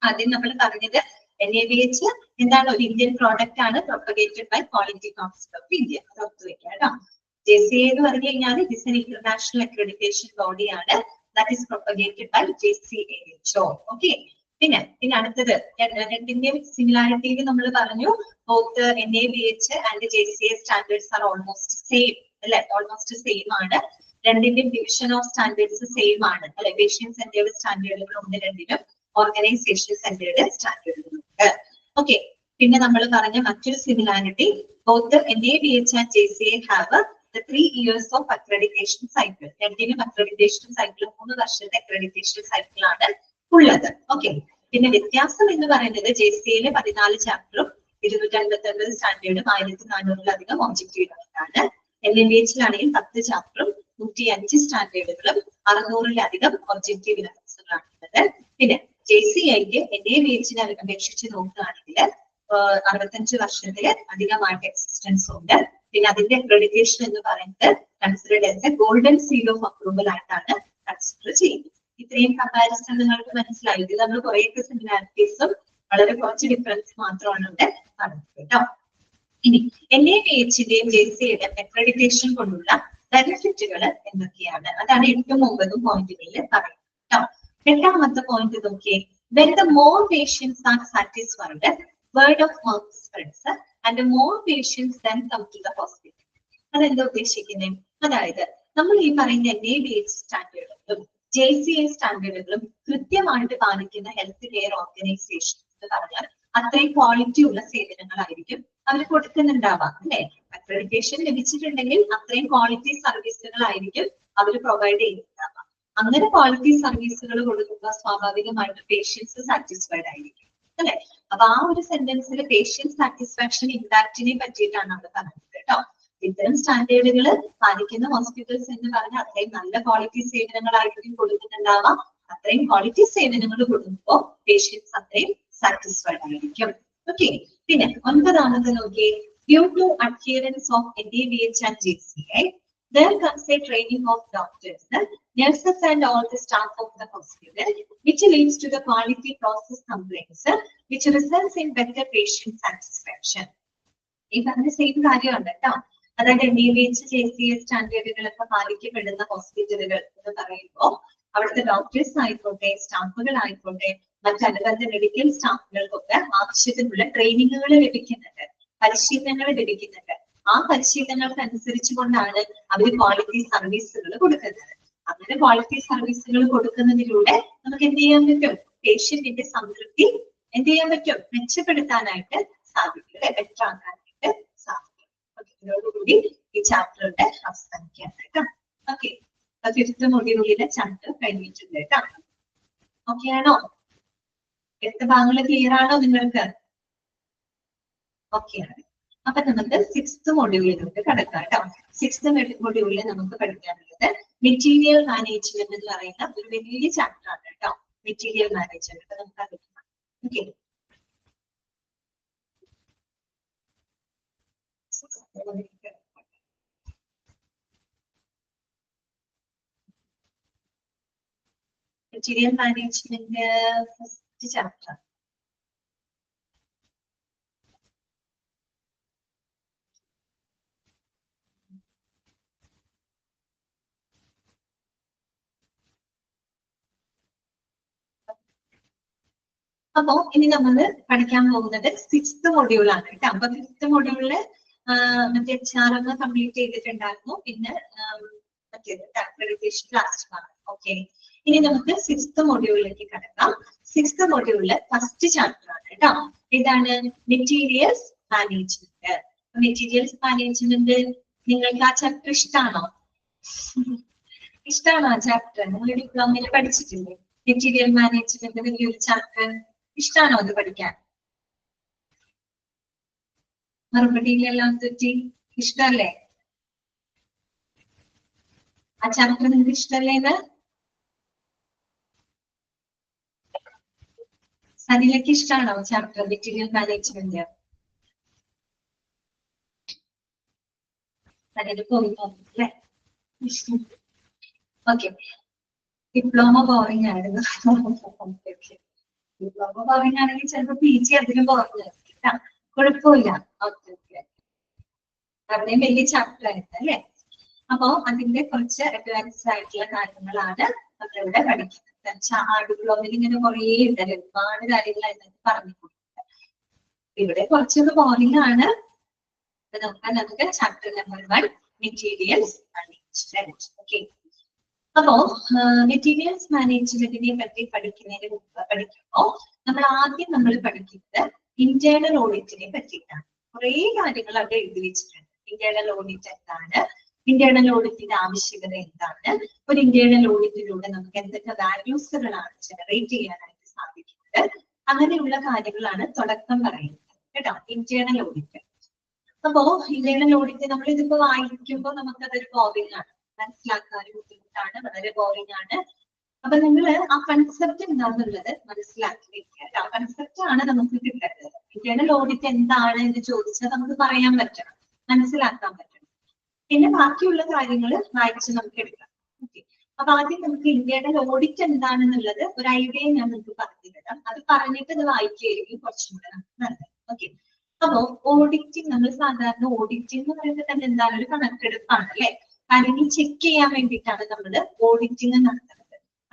ആദ്യം നമ്മൾ പറഞ്ഞത് NABH എന്താണ്? ഒരു ഇന്ത്യൻ പ്രോഡക്റ്റ് ആണ്, propagated by quality council of India. അത് ഓർത്ത് വെക്കുക കേട്ടോ. JCA എന്ന് പറഞ്ഞു കഴിഞ്ഞാൽ ഇറ്റ്സ് എൻ ഇന്റർനാഷണൽ അക്രഡിറ്റേഷൻ ബോഡിയാണ്, that is propagated by JCAHO. Okay, പിന്നെ അടുത്തത് രണ്ടിന്റെയും സിമിലാരിറ്റിയിൽ നമ്മൾ പറഞ്ഞു both NABH and JCA standards are almost same അല്ലെ, ഓൾമോസ്റ്റ് സെയിം ആണ്. രണ്ടിന്റെയും ഡിവിഷൻ ഓഫ് സ്റ്റാൻഡേർഡ്സ് സെയിം ആണ് അല്ലെ. പേഷ്യന്റ് സെന്റേർഡ് സ്റ്റാൻഡേർഡുകൾ ഉണ്ട് രണ്ടിനും, ഓർഗനൈസേഷൻ സെന്റേർഡ് സ്റ്റാൻഡേർഡുകളുണ്ട്. ഓക്കെ, പിന്നെ നമ്മൾ പറഞ്ഞ മറ്റൊരു similarity both NABH and JCA have the 3 years of accreditation cycle. രണ്ടിനും അക്രഡിറ്റേഷൻ സൈക്കിൾ 3 വർഷത്തെ അക്രഡിറ്റേഷൻ സൈക്കിൾ ആണ് ഉള്ളത്. ഓക്കെ, പിന്നെ വ്യത്യാസം എന്ന് പറയുന്നത് JCAയിലെ 14 ചാപ്റ്ററും 259 സ്റ്റാൻഡേർഡും 1400-ലധികം ഒബ്ജക്റ്റീവ് ആണ്. NABHലാണെങ്കിൽ 10 ചാപ്റ്ററും 105 സ്റ്റാൻഡേർഡുകളും 600-ലധികം ഒബ്ജക്റ്റീവ് ഇലമെന്റ്സുകളാണ് ഉള്ളത്. പിന്നെ JCAക്ക് NABHനെ അപേക്ഷിച്ച് നോക്കുകയാണെങ്കിൽ 65 വർഷത്തില് അധികമായിട്ട് എക്സിസ്റ്റൻസ് ഉണ്ട്. പിന്നെ അതിന്റെ അക്രഡിറ്റേഷൻ എന്ന് പറയുന്നത് considered as A golden seal of approval ആയിട്ടാണ് കൺസിഡർ ചെയ്യുന്നത്. ഇത്രയും കമ്പാരിസൺ നിങ്ങൾക്ക് മനസ്സിലായി. ഇത് നമ്മൾ കുറേയൊക്കെ സിമിലാരിറ്റീസും വളരെ കുറച്ച് ഡിഫറൻസ് മാത്രമാണ് ഇവിടെ പറഞ്ഞത് കേട്ടോ. ഇനി NABHന്റെയും JCAയുടെയും അക്രഡിറ്റേഷൻ കൊണ്ടുള്ള ബെനിഫിറ്റുകൾ എന്തൊക്കെയാണ്? അതാണ് 8ഉം 9ഉം പോയിന്റുകളിൽ പറയുന്നത് കേട്ടോ. 8ാമത്തെ പോയിന്റ് നോക്കിയേ, when the more patients are satisfied, word of mouth spreads and more patients then come to the hospital. അതെന്താ ഉദ്ദേശിക്കുന്നത്? അതായത് നമ്മൾ ഈ പറയുന്ന NABH സ്റ്റാൻഡേർഡുകളും JCA സ്റ്റാൻഡേർഡുകളും കൃത്യമായിട്ട് പാലിക്കുന്ന ഹെൽത്ത് കെയർ ഓർഗനൈസേഷൻ എന്ന് പറഞ്ഞാൽ അത്രയും ക്വാളിറ്റി ഉള്ള സേവനങ്ങളായിരിക്കും അവർ കൊടുക്കുന്നുണ്ടാവാം അല്ലെ. അക്രഡിറ്റേഷൻ ലഭിച്ചിട്ടുണ്ടെങ്കിൽ അത്രയും ക്വാളിറ്റി സർവീസുകളായിരിക്കും അവർ പ്രൊവൈഡ് ചെയ്യുന്നുണ്ടാവാം. അങ്ങനെ ക്വാളിറ്റി സർവീസുകൾ കൊടുക്കുമ്പോൾ സ്വാഭാവികമായിട്ട് പേഷ്യൻസ് സാറ്റിസ്ഫൈഡ് ആയിരിക്കും അല്ലെ. അപ്പൊ ആ ഒരു സെന്റൻസിൽ പേഷ്യന്റ് സാറ്റിസ്ഫാക്ഷൻ ഇമ്പാക്റ്റിനെ പറ്റിയിട്ടാണ് നമ്മൾ പറഞ്ഞത് കേട്ടോ. ഇത്തരം സ്റ്റാൻഡേർഡുകൾ പാലിക്കുന്ന ഹോസ്പിറ്റൽസ് എന്ന് പറഞ്ഞാൽ അത്രയും നല്ല ക്വാളിറ്റി സേവനങ്ങളായിരിക്കും കൊടുക്കുന്നുണ്ടാവാം. അത്രയും ക്വാളിറ്റി സേവനങ്ങൾ കൊടുക്കുമ്പോൾ പേഷ്യൻസ് അത്രയും സാറ്റിസ്ഫൈഡ് ആയിരിക്കും. ഓക്കെ, പിന്നെ 9ാമത് നോക്കിയേ, due to adherence of NABH and JCI, there comes a training of doctors, nurses and all the staff of the hospital, which leads to the quality process complaints, which results in better patient satisfaction. ഈ പറഞ്ഞ same കാര്യമുണ്ട് കേട്ടോ. അതായത് NABH JCI സ്റ്റാൻഡേർഡുകളൊക്കെ പാലിക്കപ്പെടുന്ന ഹോസ്പിറ്റലുകൾ എന്ന് പറയുമ്പോൾ അവിടുത്തെ doctors ആയിക്കോട്ടെ, സ്റ്റാഫുകൾ ആയിക്കോട്ടെ, മറ്റനുബന്ധ മെഡിക്കൽ സ്റ്റാഫുകൾക്കൊക്കെ ആവശ്യത്തിനുള്ള ട്രെയിനിങ്ങുകൾ ലഭിക്കുന്നുണ്ട്, പരിശീലനങ്ങൾ ലഭിക്കുന്നുണ്ട്. ആ പരിശീലനങ്ങൾക്ക് അനുസരിച്ചുകൊണ്ടാണ് അവർ ക്വാളിറ്റി സർവീസുകൾ കൊടുക്കുന്നത്. അങ്ങനെ ക്വാളിറ്റി സർവീസുകൾ കൊടുക്കുന്നതിലൂടെ നമുക്ക് എന്ത് ചെയ്യാൻ പറ്റും? പേഷ്യന്റിന്റെ സംതൃപ്തി എന്ത് ചെയ്യാൻ പറ്റും? മെച്ചപ്പെടുത്താനായിട്ട് സാധിക്കും, ബെറ്റർ ആക്കാനായിട്ട് സാധിക്കും. ഇതിനോടുകൂടി ഈ ചാപ്റ്ററിന്റെ അവസാനിക്കുകയാണ് കേട്ടോ. ഓക്കെ, 5th മൊഡ്യൂളിലെ ചാപ്റ്റർ കഴിഞ്ഞിട്ടുണ്ട് കേട്ടോ. ഓക്കെ ആണോ? 8 ഭാഗങ്ങൾ ക്ലിയർ ആണോ നിങ്ങൾക്ക്? ഓക്കെ ആണ്. അപ്പൊ നമുക്ക് 6th മൊഡ്യൂളിലോട്ട് കടക്കാം കേട്ടോ. 6th മൊഡ്യൂളിൽ നമുക്ക് പഠിക്കാനുള്ളത് മെറ്റീരിയൽ മാനേജ്മെന്റ് എന്ന് പറയുന്ന ഒരു വലിയ ചാപ്റ്റർ ആണ് കേട്ടോ. മെറ്റീരിയൽ മാനേജ്മെന്റ് നമുക്ക് അറിയാം. Okay, material management first chapter. അപ്പോ ഇനി നമ്മൾ പഠിക്കാൻ പോകുന്നത് 6th മൊഡ്യൂളാണ് കേട്ടോ. അപ്പൊ 5th മൊഡ്യൂളില് മറ്റേ HRM കംപ്ലീറ്റ് ചെയ്തിട്ടുണ്ടായിരുന്നു, പിന്നെ മറ്റേത് അക്രഡിറ്റേഷൻ ലാസ്റ്റ് ആണ്. ഓക്കെ, ഇനി നമുക്ക് 6th മൊഡ്യൂളിലേക്ക് കടക്കാം. 6th മൊഡ്യൂളില് ഫസ്റ്റ് ചാപ്റ്റർ ആണ് കേട്ടോ. ഇതാണ് മെറ്റീരിയൽസ് മാനേജ്മെന്റ്. മെറ്റീരിയൽസ് മാനേജ്മെന്റ് നിങ്ങൾക്ക് ആ ചാപ്റ്റർ ഇഷ്ടമാണോ? ഇഷ്ടമാണോ ആ ചാപ്റ്റർ? നിങ്ങൾ ഡിപ്ലോമയിൽ പഠിച്ചിട്ടില്ലേ മെറ്റീരിയൽ മാനേജ്മെന്റ്? വലിയൊരു ചാപ്റ്റർ ഇഷ്ടമാണോ അത് പഠിക്കാൻ? മറുപടിയിലെല്ലാം തെറ്റി. ഇഷ്ടല്ലേ ആ ചാപ്റ്റർ? നിങ്ങൾക്ക് ഇഷ്ടല്ലേ ഇത്? സനിലക്ക് ഇഷ്ടമാണോ ചാപ്റ്റർ മെറ്റീരിയൽ മാനേജ്മെന്റ്? സനില പോയി അല്ലേ? ഓക്കെ, ഡിപ്ലോമ ബോറിംഗ് ആയിരുന്നു. ഡിപ്ലോമ ബോറിംഗ് ആണെങ്കിൽ ചിലപ്പോ PG അതിലും ബോറിംഗ് ആയിരിക്കും. കുഴപ്പമില്ല. ഓക്കെ ഓക്കെ, അവിടെയും വലിയ ചാപ്റ്റർ ആയിരുന്നു അല്ലേ? അപ്പോ അതിന്റെ കുറച്ച് അഡ്വാൻസ്ഡ് ആയിട്ടുള്ള കാര്യങ്ങളാണ് നമ്മളിവിടെ പഠിക്കുന്നത്. ഡിപ്ലോമയിൽ ഇങ്ങനെ കുറേ ഉണ്ടല്ലോ, ഒരുപാട് കാര്യങ്ങൾ അതിനകത്ത് പറഞ്ഞു കൊടുക്കുന്നത്. ഇവിടെ കുറച്ചൊന്ന് ബോറിംഗ് ആണ്. നമുക്ക് chapter number 1 materials management. Okay, അപ്പോ മെറ്റീരിയൽസ് മാനേജ്മെന്റിനെ പറ്റി പഠിക്കുമ്പോൾ നമ്മൾ പഠിക്കുന്നത് ഇന്റേണൽ ഓഡിറ്റിനെ പറ്റിയിട്ടാണ്. കുറെ കാര്യങ്ങൾ അവിടെ എഴുതി വെച്ചിട്ടുണ്ട്. ഇന്റേണൽ ഓഡിറ്റ് എന്താണ്, ഇന്റേണൽ ഓഡിറ്റിന്റെ ആവശ്യകത എന്താണ്, ഒരു ഇന്റേണൽ ഓഡിറ്റിലൂടെ നമുക്ക് എന്തൊക്കെ വാല്യൂസുകളാണ് ജനറേറ്റ് ചെയ്യാനായിട്ട് സാധിക്കുന്നത്, അങ്ങനെയുള്ള കാര്യങ്ങളാണ് തുടക്കം പറയുന്നത് കേട്ടോ, ഇന്റേണൽ ഓഡിറ്റ്. അപ്പോ ഇന്റേണൽ ഓഡിറ്റ് നമ്മൾ ഇതിപ്പോ വായിക്കുമ്പോൾ നമുക്കതൊരു ബോറിംഗ് ആണ്, മനസ്സിലാക്കാൻ ബുദ്ധിമുട്ടാണ്, വളരെ ബോറിംഗ് ആണ്. അപ്പൊ നിങ്ങൾ ആ കൺസെപ്റ്റ് എന്താണെന്നുള്ളത് മനസ്സിലാക്കി വെക്കുക. ആ കൺസെപ്റ്റ് ആണ് നമുക്ക് കിട്ടേണ്ടത്. ഇന്റേണൽ ഓഡിറ്റ് എന്താണ് എന്ന് ചോദിച്ചാൽ നമുക്ക് പറയാൻ പറ്റണം, മനസ്സിലാക്കാൻ പറ്റണം. പിന്നെ ബാക്കിയുള്ള കാര്യങ്ങൾ വായിച്ച് നമുക്ക് എടുക്കാം. ഓക്കെ, അപ്പൊ ആദ്യം നമുക്ക് ഇന്റേണൽ ഓഡിറ്റ് എന്താണെന്നുള്ളത് ഒരു ഐഡിയ ഞാൻ നിങ്ങൾക്ക് പറഞ്ഞു തരാം. അത് പറഞ്ഞിട്ട് ഇത് വായിക്കുകയായിരിക്കും കുറച്ചും കൂടെ നല്ലത്. ഓക്കെ, അപ്പോ ഓഡിറ്റിംഗ്, നമ്മൾ സാധാരണ ഓഡിറ്റിംഗ് എന്ന് പറയുമ്പോൾ തന്നെ എന്താണ്, ഒരു കണക്കെടുപ്പാണ് അല്ലെ? കാര്യങ്ങൾ ചെക്ക് ചെയ്യാൻ വേണ്ടിയിട്ടാണ് നമ്മൾ ഓഡിറ്റിംഗ് നടത്തുന്നത്.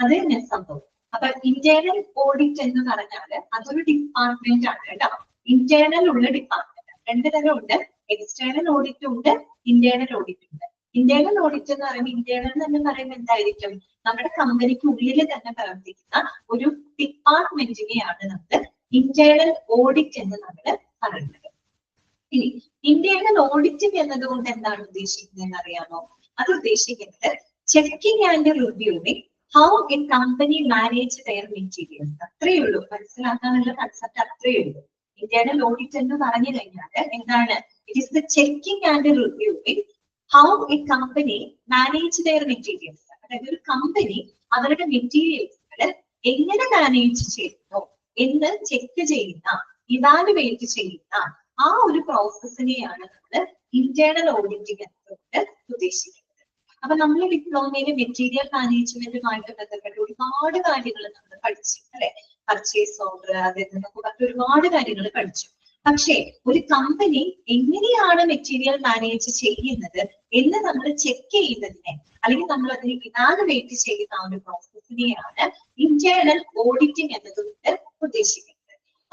അത് തന്നെ സംഭവം. അപ്പൊ ഇന്റേണൽ ഓഡിറ്റ് എന്ന് പറഞ്ഞാല് അതൊരു ഡിപ്പാർട്ട്മെന്റ് ആണ് കേട്ടോ. ഇന്റേണൽ ഉള്ള ഡിപ്പാർട്ട്മെന്റ് 2 തരം ഉണ്ട്. എക്സ്റ്റേണൽ ഓഡിറ്റ് ഉണ്ട്, ഇന്റേണൽ ഓഡിറ്റ് ഉണ്ട്. ഇന്റേണൽ ഓഡിറ്റ് എന്ന് പറയുമ്പോൾ, ഇന്റേണൽ എന്ന് പറയുമ്പോൾ എന്തായിരിക്കും, നമ്മുടെ കമ്പനിക്ക് ഉള്ളിൽ തന്നെ പ്രവർത്തിക്കുന്ന ഒരു ഡിപ്പാർട്ട്മെന്റിനെയാണ് നമ്മൾ ഇന്റേണൽ ഓഡിറ്റ് എന്ന് നമ്മൾ പറയുന്നത്. ഇനി ഇന്റേണൽ ഓഡിറ്റിംഗ് എന്നതുകൊണ്ട് എന്താണ് ഉദ്ദേശിക്കുന്നത് അറിയാമോ? അത് ഉദ്ദേശിക്കുന്നത് checking and reviewing how a company manage their materials. അത്രയേ ഉള്ളൂ, മനസ്സിലാക്കാനുള്ള കൺസെപ്റ്റ് അത്രയേ ഉള്ളൂ. ഇന്റേണൽ ഓഡിറ്റ് എന്ന് പറഞ്ഞു കഴിഞ്ഞാൽ എന്താണ്, It is the checking and reviewing how a company manage their materials. അതായത് ഒരു കമ്പനി അവരുടെ മെറ്റീരിയൽസുകൾ എങ്ങനെ മാനേജ് ചെയ്യുന്നു എന്ന് ചെക്ക് ചെയ്യുന്ന, ഇവാലുവേറ്റ് ചെയ്യുന്ന ആ ഒരു പ്രോസസ്സിനെയാണ് നമ്മൾ ഇന്റേണൽ ഓഡിറ്റിംഗ് എന്നതുകൊണ്ട് ഉദ്ദേശിക്കുന്നത്. അപ്പൊ നമ്മൾ ഡിപ്ലോമയിലെ മെറ്റീരിയൽ മാനേജ്മെന്റുമായിട്ട് ബന്ധപ്പെട്ട് ഒരുപാട് കാര്യങ്ങൾ നമ്മൾ പഠിച്ചു അല്ലെ. പർച്ചേസ് ഓർഡർ, അതിൽ നിന്നൊക്കെ പറഞ്ഞ ഒരുപാട് കാര്യങ്ങൾ പഠിച്ചു. പക്ഷേ ഒരു കമ്പനി എങ്ങനെയാണ് മെറ്റീരിയൽ മാനേജ് ചെയ്യുന്നത് എന്ന് നമ്മൾ ചെക്ക് ചെയ്യുന്നതിനെ, അല്ലെങ്കിൽ നമ്മൾ അതിനെ ഇവാലുവേറ്റ് ചെയ്യുന്ന ആ ഒരു പ്രോസസ്സിനെയാണ് ഇന്റേണൽ ഓഡിറ്റിംഗ് എന്നതുകൊണ്ട് ഉദ്ദേശിക്കുന്നത്.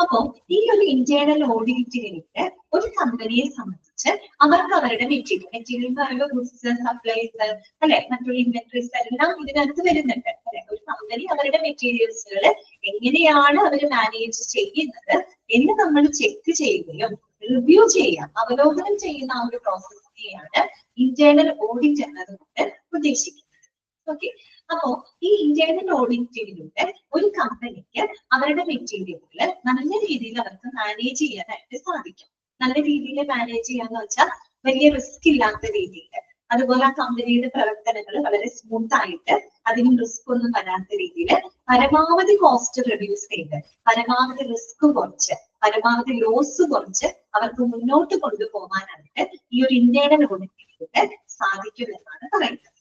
അപ്പോ ഈ ഒരു ഇന്റേണൽ ഓഡിറ്റിലേക്ക് ഒരു കമ്പനിയെ സംബന്ധിച്ച് അവർക്ക് അവരുടെ മെറ്റീരിയൽ എന്ന് പറയുമ്പോൾ ഗുഡ്സ്, സപ്ലൈസ് അല്ലെ, മറ്റുള്ള ഇൻവെന്ററീസ് എല്ലാം ഇതിനകത്ത് വരുന്നുണ്ട് അല്ലെ. ഒരു കമ്പനി അവരുടെ മെറ്റീരിയൽസുകൾ എങ്ങനെയാണ് അവർ മാനേജ് ചെയ്യുന്നത് എന്ന് നമ്മൾ ചെക്ക് ചെയ്യുകയും റിവ്യൂ ചെയ്യാം, അവലോകനം ചെയ്യുന്ന ആ ഒരു പ്രോസസ്സിനെയാണ് ഇന്റേണൽ ഓഡിറ്റ് എന്നതുകൊണ്ട് ഉദ്ദേശിക്കുന്നത്. ഓക്കെ, അപ്പോ ഈ ഇന്റേണൽ ഓഡിറ്റിലൂടെ ഒരു കമ്പനിക്ക് അവരുടെ മെറ്റീരിയലുകൾ നല്ല രീതിയിൽ അവർക്ക് മാനേജ് ചെയ്യാനായിട്ട് സാധിക്കും. നല്ല രീതിയിൽ മാനേജ് ചെയ്യാന്ന് വെച്ചാൽ വലിയ റിസ്ക് ഇല്ലാത്ത രീതിയിൽ, അതുപോലെ ആ കമ്പനിയുടെ പ്രവർത്തനങ്ങൾ വളരെ സ്മൂത്ത് ആയിട്ട് അതിനും റിസ്ക് ഒന്നും വരാത്ത രീതിയിൽ പരമാവധി കോസ്റ്റ് റെഡ്യൂസ് ചെയ്ത് പരമാവധി റിസ്ക് കുറച്ച് പരമാവധി ലോസ് കുറച്ച് അവർക്ക് മുന്നോട്ട് കൊണ്ടുപോകാനായിട്ട് ഈ ഒരു ഇന്റേണൽ ഓഡിറ്റിലൂടെ സാധിക്കുമെന്നാണ് പറയുന്നത്.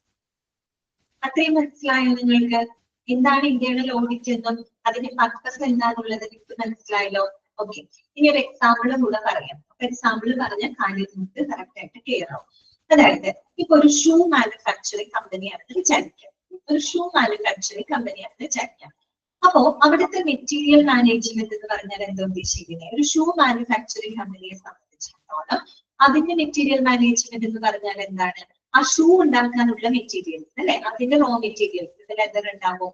അത്രയും മനസ്സിലായോ നിങ്ങൾക്ക്? എന്താണ് ഇന്റേണൽ ഓഡിറ്റ് എന്നും അതിന്റെ പർപ്പസ് എന്താണുള്ളത് നിങ്ങൾക്ക് മനസ്സിലായല്ലോ? ഓക്കെ, ഇനി ഒരു എക്സാമ്പിളും കൂടെ പറയാം. എക്സാമ്പിൾ പറഞ്ഞ കാര്യം നമുക്ക് കറക്റ്റ് ആയിട്ട് ക്ലിയർ ആവും. അതായത് ഇപ്പൊ ഒരു ഷൂ മാനുഫാക്ചറിങ് കമ്പനിയാണെന്ന് വിചാരിക്കാം. ഒരു ഷൂ മാനുഫാക്ചറിങ് കമ്പനിയാണെന്ന് വിചാരിക്കാം. അപ്പോ അവിടുത്തെ മെറ്റീരിയൽ മാനേജ്മെന്റ് എന്ന് പറഞ്ഞാൽ എന്താ ഉദ്ദേശിക്കുന്നത്? ഒരു ഷൂ മാനുഫാക്ചറിങ് കമ്പനിയെ സംബന്ധിച്ചിടത്തോളം അതിന്റെ മെറ്റീരിയൽ മാനേജ്മെന്റ് എന്ന് പറഞ്ഞാൽ എന്താണ്? ആ ഷൂ ഉണ്ടാക്കാനുള്ള മെറ്റീരിയൽസ് അല്ലെ, അതിന്റെ റോ മെറ്റീരിയൽസ്, ഇതിൽ ലെതർ ഉണ്ടാവും,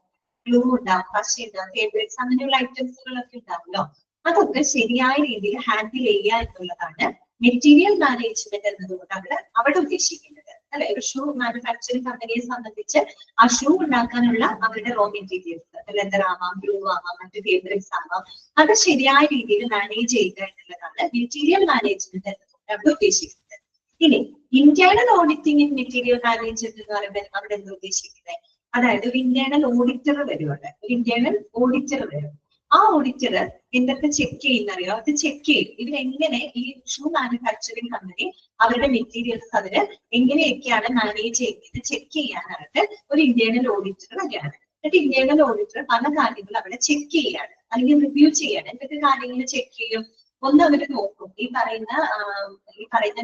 ഗ്ലൂ ഉണ്ടാവും, പശ ഉണ്ടാവും, ഫേബ്രിക്സ്, അങ്ങനെയുള്ള ഐറ്റംസുകളൊക്കെ ഉണ്ടാവുമല്ലോ. അതൊക്കെ ശരിയായ രീതിയിൽ ഹാൻഡിൽ ചെയ്യുക എന്നുള്ളതാണ് മെറ്റീരിയൽ മാനേജ്മെന്റ് എന്നതുകൊണ്ട് അവിടെ ഉദ്ദേശിക്കുന്നത് അല്ലെ. ഒരു ഷൂ മാനുഫാക്ചറിങ് കമ്പനിയെ സംബന്ധിച്ച് ആ ഷൂ ഉണ്ടാക്കാനുള്ള അവരുടെ റോ മെറ്റീരിയൽസ്, ലെതർ ആവാം, ഗ്ലൂ ആവാം, മറ്റു ഫേബ്രിക്സ് ആവാം, അത് ശരിയായ രീതിയിൽ മാനേജ് ചെയ്യുക എന്നുള്ളതാണ് മെറ്റീരിയൽ മാനേജ്മെന്റ് എന്നതുകൊണ്ട് അവിടെ ഉദ്ദേശിക്കുന്നത്. ഇനി internal auditing in material management എന്ന് പറയുമ്പോൾ അവിടെ എന്താ ഉദ്ദേശിക്കുന്നത്? അതായത് ഒരു ഇന്റേണൽ ഓഡിറ്റർ വരുമല്ലോ, ഒരു ഇന്റേണൽ ഓഡിറ്റർ വരും. ആ ഓഡിറ്റർ എന്തൊക്കെ ചെക്ക് ചെയ്യുന്നറിയോ? അത് ചെക്ക് ചെയ്യും ഇവരെങ്ങനെ ഈ ഷൂ മാനുഫാക്ചറിങ് കമ്പനി അവരുടെ മെറ്റീരിയൽസ് അവര് എങ്ങനെയൊക്കെയാണ് മാനേജ് ചെയ്യുന്നത് ചെക്ക് ചെയ്യാനായിട്ട് ഒരു ഇന്റേണൽ ഓഡിറ്റർ വരികയാണ്. എന്നിട്ട് ഇന്റേണൽ ഓഡിറ്റർ പല കാര്യങ്ങൾ അവിടെ ചെക്ക് ചെയ്യാണ്, അല്ലെങ്കിൽ റിവ്യൂ ചെയ്യാണ്. എന്തൊക്കെ കാര്യങ്ങൾ ചെക്ക് ചെയ്യും? ഒന്ന് അവര് നോക്കും ഈ പറയുന്ന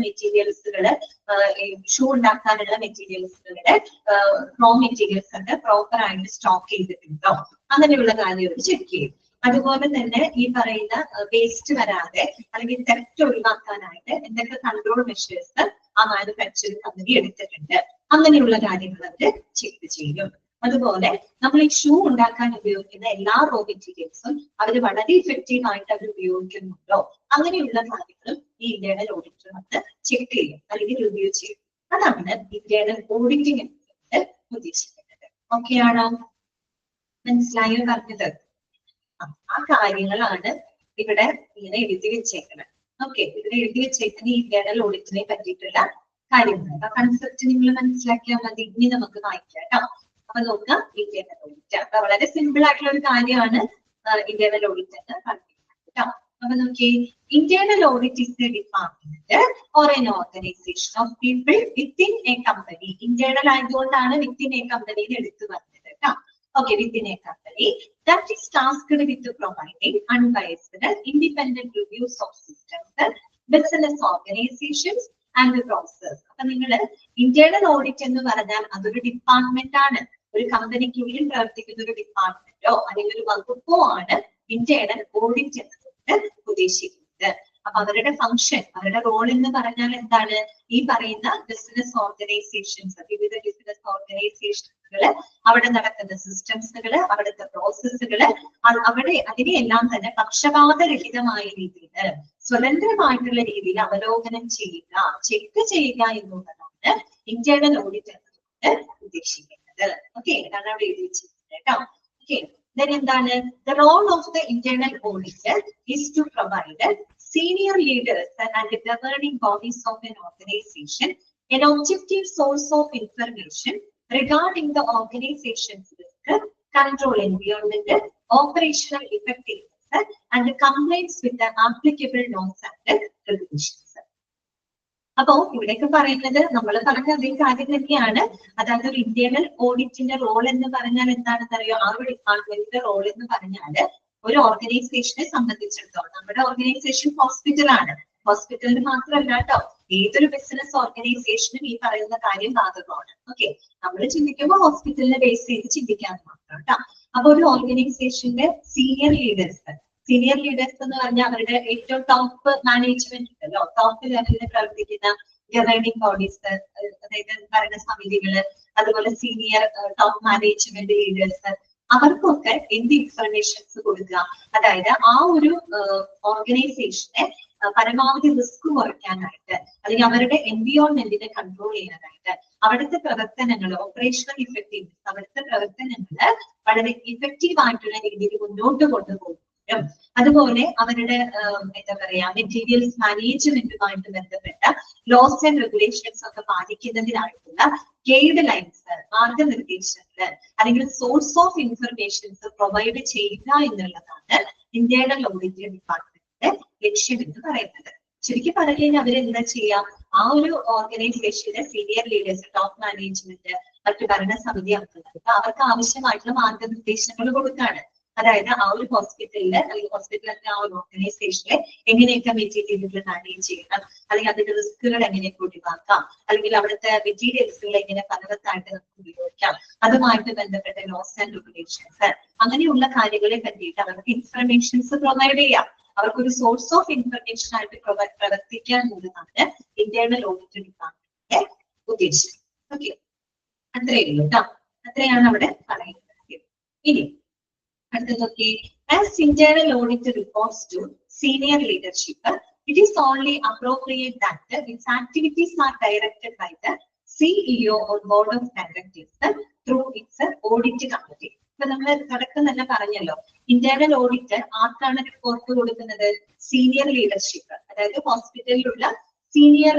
മെറ്റീരിയൽസുകള്, ഷൂ ഉണ്ടാക്കാനുള്ള മെറ്റീരിയൽസുകളുടെ റോ മെറ്റീരിയൽസ് ഒക്കെ പ്രോപ്പർ ആയിട്ട് സ്റ്റോക്ക് ചെയ്തിട്ടുണ്ടോ, അങ്ങനെയുള്ള കാര്യം അവർ ചെക്ക് ചെയ്യും. അതുപോലെ തന്നെ ഈ പറയുന്ന വേസ്റ്റ് വരാതെ അല്ലെങ്കിൽ തെറ്റ് ഒഴിവാക്കാനായിട്ട് എന്തൊക്കെ കൺട്രോൾ മെഷേഴ്സ് ആ മാനുഫാക്ചറിംഗ് കമ്പനി എടുത്തിട്ടുണ്ട്, അങ്ങനെയുള്ള കാര്യങ്ങൾ അവര് ചെക്ക് ചെയ്യും. അതുപോലെ നമ്മൾ ഈ ഷൂ ഉണ്ടാക്കാൻ ഉപയോഗിക്കുന്ന എല്ലാ റോ മെറ്റീരിയൽസും അവർ വളരെ ഇഫക്റ്റീവ് ആയിട്ട് അവർ ഉപയോഗിക്കുന്നുണ്ടോ, അങ്ങനെയുള്ള കാര്യങ്ങളും ഈ ഇന്റേണൽ ഓഡിറ്റർ വന്ന് ചെക്ക് ചെയ്യും അല്ലെങ്കിൽ റിവ്യൂ ചെയ്യും. അതാണ് ഇന്റേണൽ ഓഡിറ്റിംഗ് എന്നത് ഉദ്ദേശിക്കുന്നത്. ഓക്കെ ആണോ? മനസ്സിലായോ പറഞ്ഞത്? ആ കാര്യങ്ങളാണ് ഇവിടെ ഇങ്ങനെ എഴുതി വെച്ചേക്കുന്നത്. ഓക്കെ, ഇവിടെ എഴുതി വെച്ചേക്കുന്ന ഇന്റേണൽ ഓഡിറ്റിനെ പറ്റിയിട്ടുള്ള കാര്യങ്ങൾ. ആ കൺസെപ്റ്റ് നിങ്ങൾ മനസ്സിലാക്കിയാൽ മതി. ഇനി നമുക്ക് വായിക്കാം കേട്ടോ. അപ്പൊ നോക്കാം ഇന്റേണൽ ഓഡിറ്റ്. അപ്പൊ വളരെ സിമ്പിൾ ആയിട്ടുള്ള ഒരു കാര്യമാണ് ഇന്റേണൽ ഓഡിറ്റ് എന്ന് പറഞ്ഞിരിക്കുന്നത് കേട്ടോ. അപ്പൊ നോക്കി, internal audit is the department or N organisation of people within A company. Internal ആയതുകൊണ്ടാണ് വിത്തിൻ എ കമ്പനിയിൽ എടുത്തു പറഞ്ഞത് കേട്ടോ. Okay, within a company that is tasked with providing unbiased, independent reviews of systems, business organizations and the process. അപ്പൊ നിങ്ങൾ internal audit എന്ന് പറഞ്ഞാൽ അതൊരു ഡിപ്പാർട്ട്മെന്റ് ആണ്. ഒരു കമ്പനിക്ക് കീഴിൽ പ്രവർത്തിക്കുന്ന ഒരു ഡിപ്പാർട്ട്മെന്റോ അല്ലെങ്കിൽ ഒരു വകുപ്പോ ആണ് ഇന്റേണൽ ഓഡിറ്റ് എന്നതുകൊണ്ട് ഉദ്ദേശിക്കുന്നത്. അപ്പൊ അവരുടെ ഫംഗ്ഷൻ, അവരുടെ റോൾ എന്ന് പറഞ്ഞാൽ എന്താണ്? ഈ പറയുന്ന ബിസിനസ് ഓർഗനൈസേഷൻസ്, വിവിധ ബിസിനസ് ഓർഗനൈസേഷനുകള്, അവിടെ നടക്കുന്ന സിസ്റ്റംസുകള്, അവിടുത്തെ പ്രോസസ്സുകള്, അവിടെ അതിനെയെല്ലാം തന്നെ പക്ഷപാതരഹിതമായ രീതിയിൽ സ്വതന്ത്രമായിട്ടുള്ള രീതിയിൽ അവലോകനം ചെയ്യുക, ചെക്ക് ചെയ്യുക എന്നുള്ളതാണ് ഇന്റേണൽ ഓഡിറ്റ് എന്നതുകൊണ്ട് ഉദ്ദേശിക്കുന്നത്. ഓക്കെ, ഇതാണ് അവിടെ എഴുതി വെച്ചിരിക്കുന്നത് കേട്ടോ. ഓക്കെ, then എന്താണ്? The role of the internal auditor is to provide senior leaders and the governing bodies of an organization an objective source of information regarding the organization's risk, control environment, operational effectiveness, and the compliance with the applicable norms and regulations. അപ്പോ ഇവിടെയൊക്കെ പറയുന്നത് നമ്മൾ പറഞ്ഞ അതേ കാര്യം തന്നെയാണ്. അതായത് ഒരു ഇന്റേണൽ ഓഡിറ്റിന്റെ റോൾ എന്ന് പറഞ്ഞാൽ എന്താണെന്ന് അറിയോ? ആ ഒരു ഡിപ്പാർട്ട്മെന്റിന്റെ റോൾ എന്ന് പറഞ്ഞാല് ഒരു ഓർഗനൈസേഷനെ സംബന്ധിച്ചിടത്തോളം, നമ്മുടെ ഓർഗനൈസേഷൻ ഹോസ്പിറ്റലാണ്. ഹോസ്പിറ്റലിന് മാത്രമല്ല കേട്ടോ, ഏതൊരു ബിസിനസ് ഓർഗനൈസേഷനും ഈ പറയുന്ന കാര്യം ബാധകമാണ്. ഓക്കെ, നമ്മൾ ചിന്തിക്കുമ്പോൾ ഹോസ്പിറ്റലിനെ ബേസ് ചെയ്ത് ചിന്തിക്കാൻ മാത്രം കേട്ടോ. അപ്പൊ ഒരു ഓർഗനൈസേഷന്റെ സീനിയർ ലീഡേഴ്സ് എന്ന് പറഞ്ഞാൽ അവരുടെ ഏറ്റവും ടോപ്പ് മാനേജ്മെന്റ് ഉണ്ടല്ലോ, ടോപ്പ് ലെവലിൽ പ്രവർത്തിക്കുന്ന ഗവേണിംഗ് ബോഡീസ്, അതായത് ഭരണസമിതികള്, അതുപോലെ സീനിയർ ടോപ്പ് മാനേജ്മെന്റ് ലീഡേഴ്സ്, അവർക്കൊക്കെ എന്ത് ഇൻഫർമേഷൻസ് കൊടുക്കുക, അതായത് ആ ഒരു ഓർഗനൈസേഷനെ പരമാവധി റിസ്ക് കുറയ്ക്കാനായിട്ട്, അല്ലെങ്കിൽ അവരുടെ എൻവിയോൺമെന്റിനെ കൺട്രോൾ ചെയ്യാനായിട്ട്, അവിടുത്തെ പ്രവർത്തനങ്ങൾ, ഓപ്പറേഷണൽ ഇഫക്റ്റീവ്നെസ്, അവിടുത്തെ പ്രവർത്തനങ്ങൾ വളരെ ഇഫക്റ്റീവ് ആയിട്ടുള്ള രീതിയിൽ മുന്നോട്ട് കൊണ്ടുപോകും. അതുപോലെ അവരുടെ എന്താ പറയാ മെറ്റീരിയൽസ് മാനേജ്മെന്റുമായിട്ട് ബന്ധപ്പെട്ട ലോസ് ആൻഡ് റെഗുലേഷൻസ് ഒക്കെ പാലിക്കുന്നതിനായിട്ടുള്ള ഗൈഡ് ലൈൻസ്, മാർഗനിർദ്ദേശങ്ങൾ അല്ലെങ്കിൽ സോഴ്സ് ഓഫ് ഇൻഫർമേഷൻസ് പ്രൊവൈഡ് ചെയ്യുക എന്നുള്ളതാണ് ഇന്റേണൽ ഓഡിറ്റ് ഡിപ്പാർട്ട്മെന്റിന്റെ ലക്ഷ്യം എന്ന് പറയുന്നത്. ശരിക്കും പറഞ്ഞു കഴിഞ്ഞാൽ അവരെന്താ ചെയ്യാം, ആ ഒരു ഓർഗനൈസേഷന്റെ സീനിയർ ലീഡേഴ്സ്, ടോപ്പ് മാനേജ്മെന്റ്, മറ്റു ഭരണസമിതി അംഗങ്ങൾക്ക് അവർക്ക് ആവശ്യമായിട്ടുള്ള മാർഗനിർദ്ദേശങ്ങൾ കൊടുക്കാണ്. അതായത് ആ ഒരു ഹോസ്പിറ്റലില് അല്ലെങ്കിൽ ഹോസ്പിറ്റലിന്റെ ആ ഒരു ഓർഗനൈസേഷനിലെ എങ്ങനെയൊക്കെ മെറ്റീരിയലുകൾ മാനേജ് ചെയ്യണം, അല്ലെങ്കിൽ അതിന്റെ റിസ്കുകൾ എങ്ങനെയൊക്കെ ഒഴിവാക്കാം, അല്ലെങ്കിൽ അവിടുത്തെ മെറ്റീരിയൽസുകൾ എങ്ങനെ ഫലവത്തായിട്ട് നമുക്ക് ഉപയോഗിക്കാം, അതുമായിട്ട് ബന്ധപ്പെട്ട ലോസ് ആൻഡ് റെഗുലേഷൻസ്, അങ്ങനെയുള്ള കാര്യങ്ങളെ പറ്റിയിട്ട് അവർക്ക് ഇൻഫർമേഷൻസ് പ്രൊവൈഡ് ചെയ്യാം. അവർക്കൊരു സോഴ്സ് ഓഫ് ഇൻഫർമേഷൻ ആയിട്ട് പ്രവർത്തിക്കാൻ എന്നുള്ളതാണ് ഇന്റേണൽ ഓഡിറ്റ് ഡിപ്പാർട്ട്മെന്റിന്റെ ഉദ്ദേശം. ഓക്കെ, അത്രയേ ഉള്ളൂ കേട്ടോ, അത്രയാണ് അവിടെ പറയുന്നത്. ഇനി അടുത്തതൊക്കെ, as internal audit reports to senior leadership, it is only appropriate that its activities are directed by the CEO or board of directors through its audit committee. ഇപ്പൊ നമ്മൾ തുടക്കം തന്നെ പറഞ്ഞല്ലോ, ഇന്റേണൽ ഓഡിറ്റ് ആർക്കാണ് റിപ്പോർട്ട് കൊടുക്കുന്നത്? സീനിയർ ലീഡർഷിപ്പ്, അതായത് ഹോസ്പിറ്റലിലുള്ള senior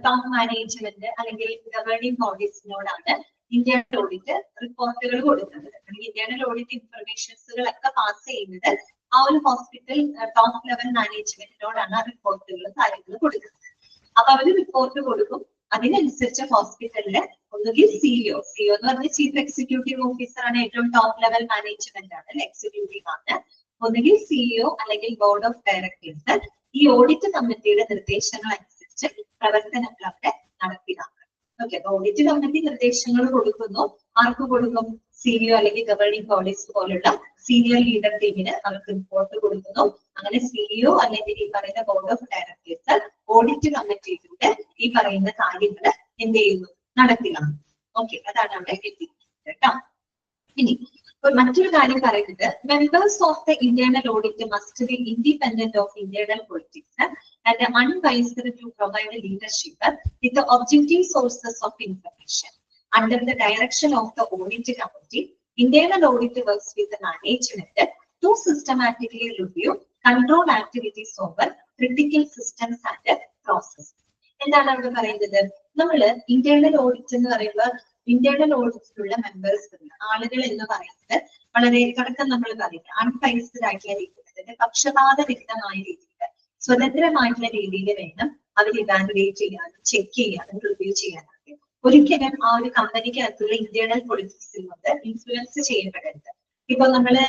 top management അല്ലെങ്കിൽ governing ബോഡീസിനോടാണ് internal audit റിപ്പോർട്ടുകൾ കൊടുക്കുന്നത്. ഇന്റേണൽ ഓഡിറ്റ് ഇൻഫർമേഷൻസുകളൊക്കെ പാസ് ചെയ്യുന്നത് ആ ഒരു ഹോസ്പിറ്റൽ ടോപ്പ് ലെവൽ മാനേജ്മെന്റിനോടാണ് ആ റിപ്പോർട്ടുകളും കാര്യങ്ങൾ കൊടുക്കുന്നത്. അപ്പൊ അവര് റിപ്പോർട്ട് കൊടുക്കും, അതിനനുസരിച്ച് ഹോസ്പിറ്റലില് ഒന്നുകിൽ സിഇഒ എന്ന് പറഞ്ഞ ചീഫ് എക്സിക്യൂട്ടീവ് ഓഫീസർ ആണ്, ഏറ്റവും ടോപ്പ് ലെവൽ മാനേജ്മെന്റ് ആണ്, എക്സിക്യൂട്ടീവ് ആണ്, ഒന്നുകിൽ സിഇഒ അല്ലെങ്കിൽ ബോർഡ് ഓഫ് ഡയറക്ടേഴ്സ് ഈ ഓഡിറ്റ് കമ്മിറ്റിയുടെ നിർദ്ദേശങ്ങൾ അനുസരിച്ച് പ്രവർത്തനങ്ങൾ അവിടെ നടപ്പിലാക്കും. ഓക്കെ, ഓഡിറ്റ് കമ്മിറ്റി നിർദ്ദേശങ്ങൾ കൊടുക്കുന്നു, ആർക്ക് കൊടുക്കും? സിഇഒ അല്ലെങ്കിൽ ഗവേണിംഗ് ബോഡീസ് പോലുള്ള സീനിയർ ലീഡർ ടീമിന് അവർക്ക് റിപ്പോർട്ട് കൊടുക്കുന്നു. അങ്ങനെ സിഇഒ അല്ലെങ്കിൽ ഈ പറയുന്ന ബോർഡ് ഓഫ് ഡയറക്ടേഴ്സ് ഓഡിറ്റ് കമ്മിറ്റിയിലൂടെ ഈ പറയുന്ന കാര്യങ്ങൾ എന്ത് ചെയ്യുന്നു? നടപ്പിലാക്കും. ഓക്കെ, അതാണ് അവിടെ എത്തിക്കുന്നത് കേട്ടോ. ഇനി മറ്റൊരു കാര്യം പറയുന്നത്, members of the internal audit must be independent of internal politics and unbiased to provide leadership with the objective sources of information. Under the direction of the audit committee, internal audit works with the management to systematically review control activities over critical systems and processes. എന്താണ് അവിടെ പറയുന്നത്? നമ്മള് internal audit എന്ന് പറയുമ്പോൾ internal ഓഡിറ്റിലുള്ള members ആളുകൾ എന്ന് പറയുന്നത് വളരെ തുടക്കം നമ്മൾ പറയുന്നത് അൺബൈസ്ഡ് ആയിട്ടുള്ള രീതിയിൽ, പക്ഷപാതരഹിതമായ രീതിയിൽ, സ്വതന്ത്രമായിട്ടുള്ള രീതിയിൽ വേണം അവർ ഇവാലുവേറ്റ് ചെയ്യാനും ചെക്ക് ചെയ്യാനും റിവ്യൂ ചെയ്യാനൊക്കെ. ഒരിക്കലും ആ ഒരു കമ്പനിക്കകത്തുള്ള ഇന്റേണൽ പൊളിറ്റിക്സിൽ കൊണ്ട് ഇൻഫ്ലുവൻസ് ചെയ്യപ്പെടരുത്. ഇപ്പൊ നമ്മള്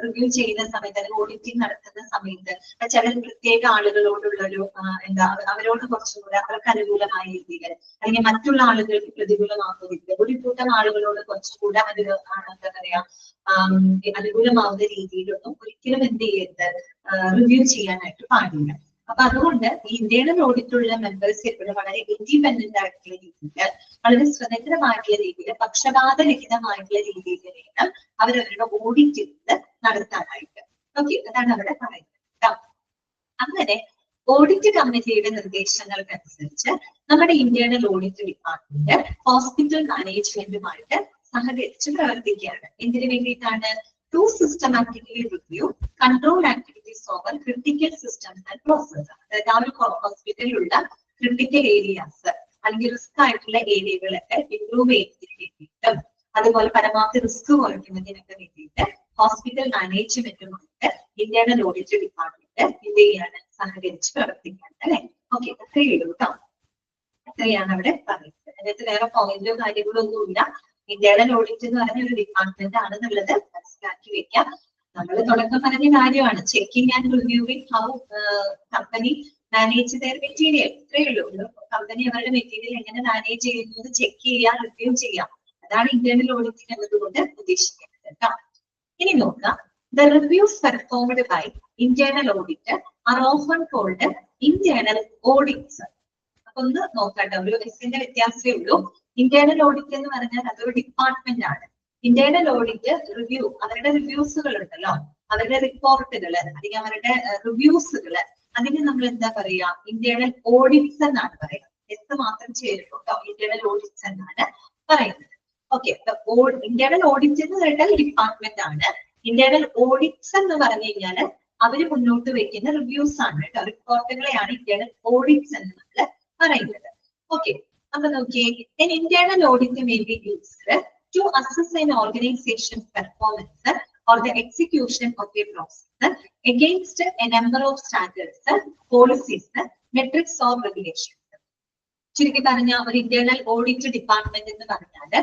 റിവ്യൂ ചെയ്യുന്ന സമയത്ത് അല്ലെങ്കിൽ ഓഡിറ്റിംഗ് നടത്തുന്ന സമയത്ത് ചില പ്രത്യേക ആളുകളോടുള്ള ഒരു എന്താ അവരോട് കുറച്ചും കൂടെ അവർക്ക് അനുകൂലമായ രീതിയിൽ അല്ലെങ്കിൽ മറ്റുള്ള ആളുകൾക്ക് പ്രതികൂലമാകുന്ന രീതിയിൽ ഒരു കൂട്ടം ആളുകളോട് കുറച്ചുകൂടെ എന്താ പറയാ അനുകൂലമാവുന്ന രീതിയിലൊന്നും ഒരിക്കലും എന്ത് ചെയ്യരുത്, റിവ്യൂ ചെയ്യാനായിട്ട് പാടില്ല. അപ്പൊ അതുകൊണ്ട് ഈ ഇന്റേണൽ ഓഡിറ്റുള്ള മെമ്പേഴ്സ് എപ്പോഴും വളരെ ഇൻഡിപെൻഡന്റ് ആയിട്ടുള്ള രീതിയിൽ, വളരെ സ്വതന്ത്രമായിട്ടുള്ള രീതിയിൽ, പക്ഷപാതരഹിതമായിട്ടുള്ള രീതിയിൽ വേണം അവരവരുടെ ഓഡിറ്റ് നടത്താനായിട്ട്. ഓക്കെ, അതാണ് അവിടെ പറയുന്നത്. അങ്ങനെ ഓഡിറ്റ് കമ്മിറ്റിയുടെ നിർദ്ദേശങ്ങൾക്കനുസരിച്ച് നമ്മുടെ ഇന്റേണൽ ഓഡിറ്റ് ഡിപ്പാർട്ട്മെന്റ് ഹോസ്പിറ്റൽ മാനേജ്മെന്റുമായിട്ട് സഹകരിച്ച് പ്രവർത്തിക്കുകയാണ്. എന്തിനു വേണ്ടിയിട്ടാണ്? To systematically review control activities over over critical systems and process. അതായത് ആ ഒരു ഹോസ്പിറ്റലിലുള്ള ക്രിട്ടിക്കൽ ഏരിയാസ് അല്ലെങ്കിൽ റിസ്ക് ആയിട്ടുള്ള ഏരിയകളൊക്കെ ഇംപ്രൂവ് ചെയ്യുന്നതിന് വേണ്ടിയിട്ടും അതുപോലെ പരമാവധി റിസ്ക് കുറയ്ക്കുന്നതിനൊക്കെ വേണ്ടിയിട്ട് ഹോസ്പിറ്റൽ മാനേജ്മെന്റുമായിട്ട് ഇന്റേണൽ ഓഡിറ്റ് ഡിപ്പാർട്ട്മെന്റ് എന്ത് ചെയ്യാണ്, സഹകരിച്ച് പ്രവർത്തിക്കാൻ. അല്ലെ? ഓക്കെ, അത്രയേ ഉള്ളൂ കേട്ടോ. അത്രയാണ് അവിടെ പറയുന്നത്. അതിനകത്ത് വേറെ പോയിന്റോ കാര്യങ്ങളോ ഒന്നുമില്ല. ഇന്റേണൽ ഓഡിറ്റ് എന്ന് പറഞ്ഞ ഒരു ഡിപ്പാർട്ട്മെന്റ് ആണെന്നുള്ളത് മനസ്സിലാക്കി വെക്കാം. നമ്മൾ തുടക്കം പറഞ്ഞ കാര്യമാണ് checking and reviewing how company manage their material. ഇത്രയേ ഉള്ളൂ. കമ്പനി അവരുടെ മെറ്റീരിയൽ എങ്ങനെ മാനേജ് ചെയ്യുന്നത് ചെക്ക് ചെയ്യാം, റിവ്യൂ ചെയ്യാം. അതാണ് ഇന്റേണൽ ഓഡിറ്റിംഗ് എന്നതുകൊണ്ട് ഉദ്ദേശിക്കുന്നത് കേട്ടോ. ഇനി നോക്കാം, the reviews performed by internal audit are often called internal audits. അപ്പൊ ഒന്ന് നോക്കാം, WS-ന്റെ വ്യത്യാസമേ ഉള്ളൂ. ഇന്റേണൽ ഓഡിറ്റ് എന്ന് പറഞ്ഞാൽ അതൊരു ഡിപ്പാർട്ട്മെന്റ് ആണ്. ഇന്റേണൽ ഓഡിറ്റ് റിവ്യൂ, അവരുടെ റിവ്യൂസുകൾ ഉണ്ടല്ലോ, അവരുടെ റിപ്പോർട്ടുകൾ അല്ലെങ്കിൽ അവരുടെ റിവ്യൂസുകള്, അതിന് നമ്മൾ എന്താ പറയാ, ഇന്റേണൽ ഓഡിറ്റ്സ് എന്നാണ് പറയുക. എസ് മാത്രം ചേരുള്ളൂ കേട്ടോ, ഇന്റേണൽ ഓഡിറ്റ്സ് എന്നാണ് പറയുന്നത്. ഓക്കെ, ഇന്റേണൽ ഓഡിറ്റ് എന്ന് പറഞ്ഞാൽ ഡിപ്പാർട്ട്മെന്റ് ആണ്. ഇന്റേണൽ ഓഡിറ്റ്സ് എന്ന് പറഞ്ഞു കഴിഞ്ഞാൽ അവര് മുന്നോട്ട് വെക്കുന്ന റിവ്യൂസ് ആണ് കേട്ടോ, റിപ്പോർട്ടുകളെയാണ് ഇന്റേണൽ ഓഡിറ്റ്സ് എന്ന് നമ്മൾ പറയുന്നത്. ഓക്കെ, അപ്പൊ നോക്കിയേ, internal audit may be used to assess an organization's performance or the execution of a process against a number of standards, policies, metrics or regulations. ചുരുക്കി പറഞ്ഞ ഒരു ഇന്റേണൽ ഓഡിറ്റ് ഡിപ്പാർട്ട്മെന്റ് എന്ന് പറഞ്ഞാൽ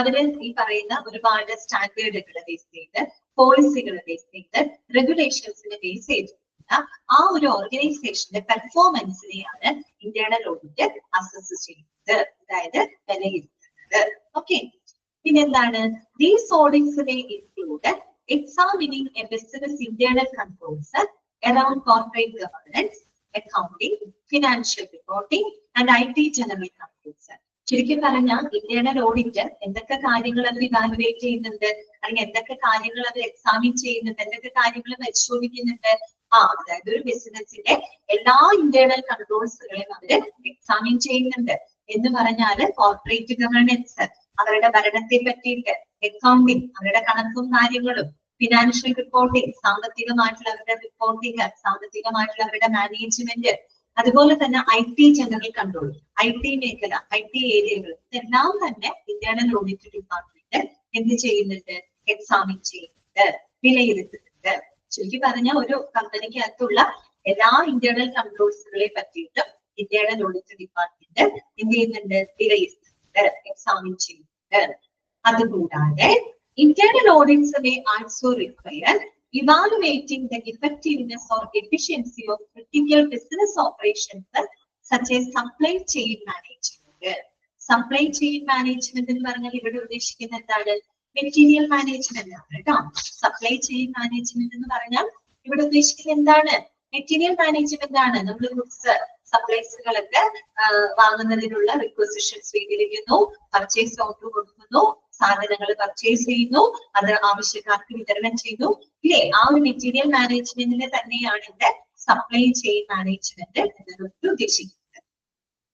അവര് ഈ പറയുന്ന ഒരുപാട് സ്റ്റാൻഡേർഡുകൾ ബേസ് ചെയ്ത്, പോളിസികൾ ബേസ് ചെയ്ത്, റെഗുലേഷൻസിനെ ബേസ് ചെയ്തിട്ടുള്ള ആ ഒരു ഓർഗനൈസേഷന്റെ പെർഫോമൻസിനെയാണ് ഇന്റേണൽ ഓഡിറ്റ് അസസ് ചെയ്യുന്നത്, അതായത് വിലയിരുത്തുന്നത്. ഓക്കെ, പിന്നെന്താണ്, these audits may include examining A business internal controls around corporate governance, accounting, financial reporting and IT general controls. ചുരുക്കി പറഞ്ഞാൽ ഇന്റേണൽ ഓഡിറ്റ് എന്തൊക്കെ കാര്യങ്ങൾ അവർ ഇവാലുവേറ്റ് ചെയ്യുന്നുണ്ട്, അല്ലെങ്കിൽ എന്തൊക്കെ കാര്യങ്ങൾ അവർ എക്സാമിൻ ചെയ്യുന്നുണ്ട്, എന്തൊക്കെ കാര്യങ്ങൾ പരിശോധിക്കുന്നുണ്ട്. അതായത് ഒരു ബിസിനസിന്റെ എല്ലാ ഇന്റേണൽ കൺട്രോൾസുകളെയും അവര് എക്സാമിൻ ചെയ്യുന്നുണ്ട്. എന്ന് പറഞ്ഞാല് കോർപ്പറേറ്റ് ഗവർണൻസ്, അവരുടെ ഭരണത്തെ പറ്റിയിട്ട്, അക്കൗണ്ടിങ്, അവരുടെ കണക്കും കാര്യങ്ങളും, ഫിനാൻഷ്യൽ റിപ്പോർട്ടിംഗ്, സാമ്പത്തികമായിട്ടുള്ള അവരുടെ റിപ്പോർട്ടിംഗ്, സാമ്പത്തികമായിട്ടുള്ള അവരുടെ മാനേജ്മെന്റ്, അതുപോലെ തന്നെ IT ജനറൽ കൺട്രോൾ, IT മേഖല, IT ഏരിയകൾ, ഇതെല്ലാം തന്നെ ഇന്റേണൽ ഓഡിറ്റ് ഡിപ്പാർട്ട്മെന്റ് എന്ത് ചെയ്യുന്നുണ്ട്, എക്സാമിൻ ചെയ്യുന്നുണ്ട്, വിലയിരുത്തുന്നുണ്ട്. ചുരുക്കി പറഞ്ഞ ഒരു കമ്പനിക്കകത്തുള്ള എല്ലാ ഇന്റേണൽ കൺട്രോൾസുകളെ പറ്റിയിട്ടും ഇന്റേണൽ ഓഡിറ്റ് ഡിപ്പാർട്ട്മെന്റ് എന്ത് ചെയ്യുന്നുണ്ട്, വിലയിരുത്തുന്നുണ്ട്, എക്സാമിൻ ചെയ്യുന്നുണ്ട്. അതുകൂടാതെ internal audits may also require evaluating the effectiveness or efficiency of critical business operations such as supply chain management. Supply chain management എന്ന് പറഞ്ഞാൽ ഇവിടെ ഉദ്ദേശിക്കുന്നത് എന്താണ്, മെറ്റീരിയൽ മാനേജ്മെന്റ് ആണ് കേട്ടോ. സപ്ലൈ ചെയിൻ മാനേജ്മെന്റ് എന്ന് പറഞ്ഞാൽ ഇവിടെ ഉദ്ദേശിക്കുന്നത് എന്താണ്, മെറ്റീരിയൽ മാനേജ്മെന്റ് ആണ്. നമ്മൾ ഗുഡ്സ് സപ്ലൈസുകളൊക്കെ വാങ്ങുന്നതിനുള്ള റിക്വസിഷൻ സ്വീകരിക്കുന്നു, പർച്ചേസ് ഓർഡർ കൊടുക്കുന്നു, സാധനങ്ങൾ പർച്ചേസ് ചെയ്യുന്നു, അത് ആവശ്യക്കാർക്ക് വിതരണം ചെയ്യുന്നു. ഇല്ലേ, ആ ഒരു മെറ്റീരിയൽ മാനേജ്മെന്റിനെ തന്നെയാണ് ഇവിടെ സപ്ലൈ ചെയിൻ മാനേജ്മെന്റ് എന്നതുകൊണ്ട് ഉദ്ദേശിക്കുന്നത്.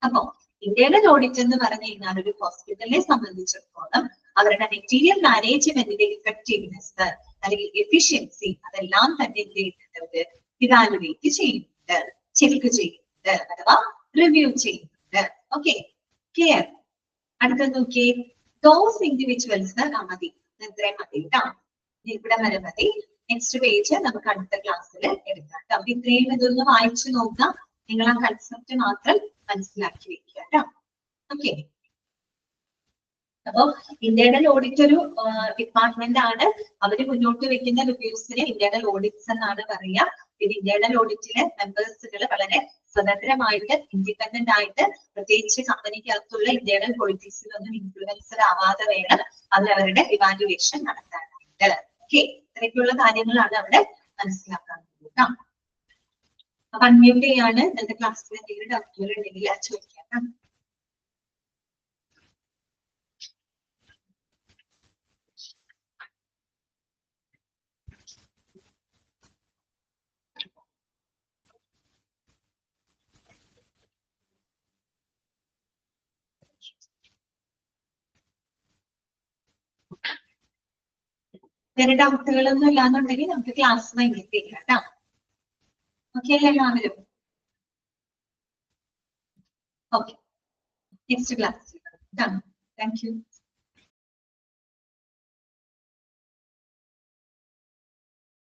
അപ്പൊ ഇന്റേണൽ ഓഡിറ്റ് എന്ന് പറഞ്ഞു കഴിഞ്ഞാൽ ഒരു ഹോസ്പിറ്റലിനെ സംബന്ധിച്ചിടത്തോളം അവരുടെ മെറ്റീരിയൽ മാനേജ്മെന്റിന്റെ ഇഫക്റ്റീവ്നെസ് അല്ലെങ്കിൽ എഫിഷ്യൻസി അതെല്ലാം തന്നെ എന്ത് ചെയ്യുന്നുണ്ട്, ഇവാലുവേറ്റ് ചെയ്യുന്നുണ്ട്, ചെക്ക് ചെയ്യുന്നുണ്ട്, അഥവാ റിവ്യൂ ചെയ്യുന്നുണ്ട്. Okay, clear? അടുത്തത് നോക്കിയേ, those individuals മതി, ഇത്രയും മതി കേട്ടോ, ഇവിടെ വരെ മതി. നെക്സ്റ്റ് പേജ് നമുക്ക് അടുത്ത ക്ലാസ്സിൽ എടുക്കാം. അപ്പൊ ഇത്രയും ഇതൊന്ന് വായിച്ചു നോക്കാം, നിങ്ങൾ ആ കൺസെപ്റ്റ് മാത്രം മനസ്സിലാക്കി വെക്കുക കേട്ടോ. ഓക്കെ, അപ്പൊ ഇന്റേണൽ ഓഡിറ്റ് ഒരു ഡിപ്പാർട്ട്മെന്റ് ആണ്. അവര് മുന്നോട്ട് വെക്കുന്ന റിവ്യൂസിനെ ഇന്റേണൽ ഓഡിറ്റ്സ് എന്നാണ് പറയുക. പിന്നെ ഇന്റേണൽ ഓഡിറ്റിലെ മെമ്പേഴ്സുകൾ വളരെ സ്വതന്ത്രമായിട്ട്, ഇൻഡിപെൻഡന്റ് ആയിട്ട്, പ്രത്യേകിച്ച് കമ്പനിക്കകത്തുള്ള ഇന്റേണൽ പൊളിറ്റിക്സിലൊന്നും ഇൻഫ്ലുവൻസർ ആവാതെ വേണം അവരവരുടെ ഇവാലുവേഷൻ നടത്താനായിട്ട്. ഓക്കെ, ഇത്രയൊക്കെയുള്ള കാര്യങ്ങളാണ് അവിടെ മനസ്സിലാക്കാൻ കേട്ടോ. അപ്പൊ അൺമ്യൂട്ട് ചെയ്യാണ്. എന്റെ ക്ലാസ്സിൽ എന്തെങ്കിലും ഡൗട്ടുകൾ ഉണ്ടെങ്കിൽ ചോദിക്കാം. വേറെ ഡൗട്ടുകളൊന്നും ഇല്ലാന്നുണ്ടെങ്കിൽ നമുക്ക് ക്ലാസ് വൈകിട്ട് കേട്ടോ. ഓക്കെ അല്ലേ എല്ലാവരും? Okay, next class. Thank you.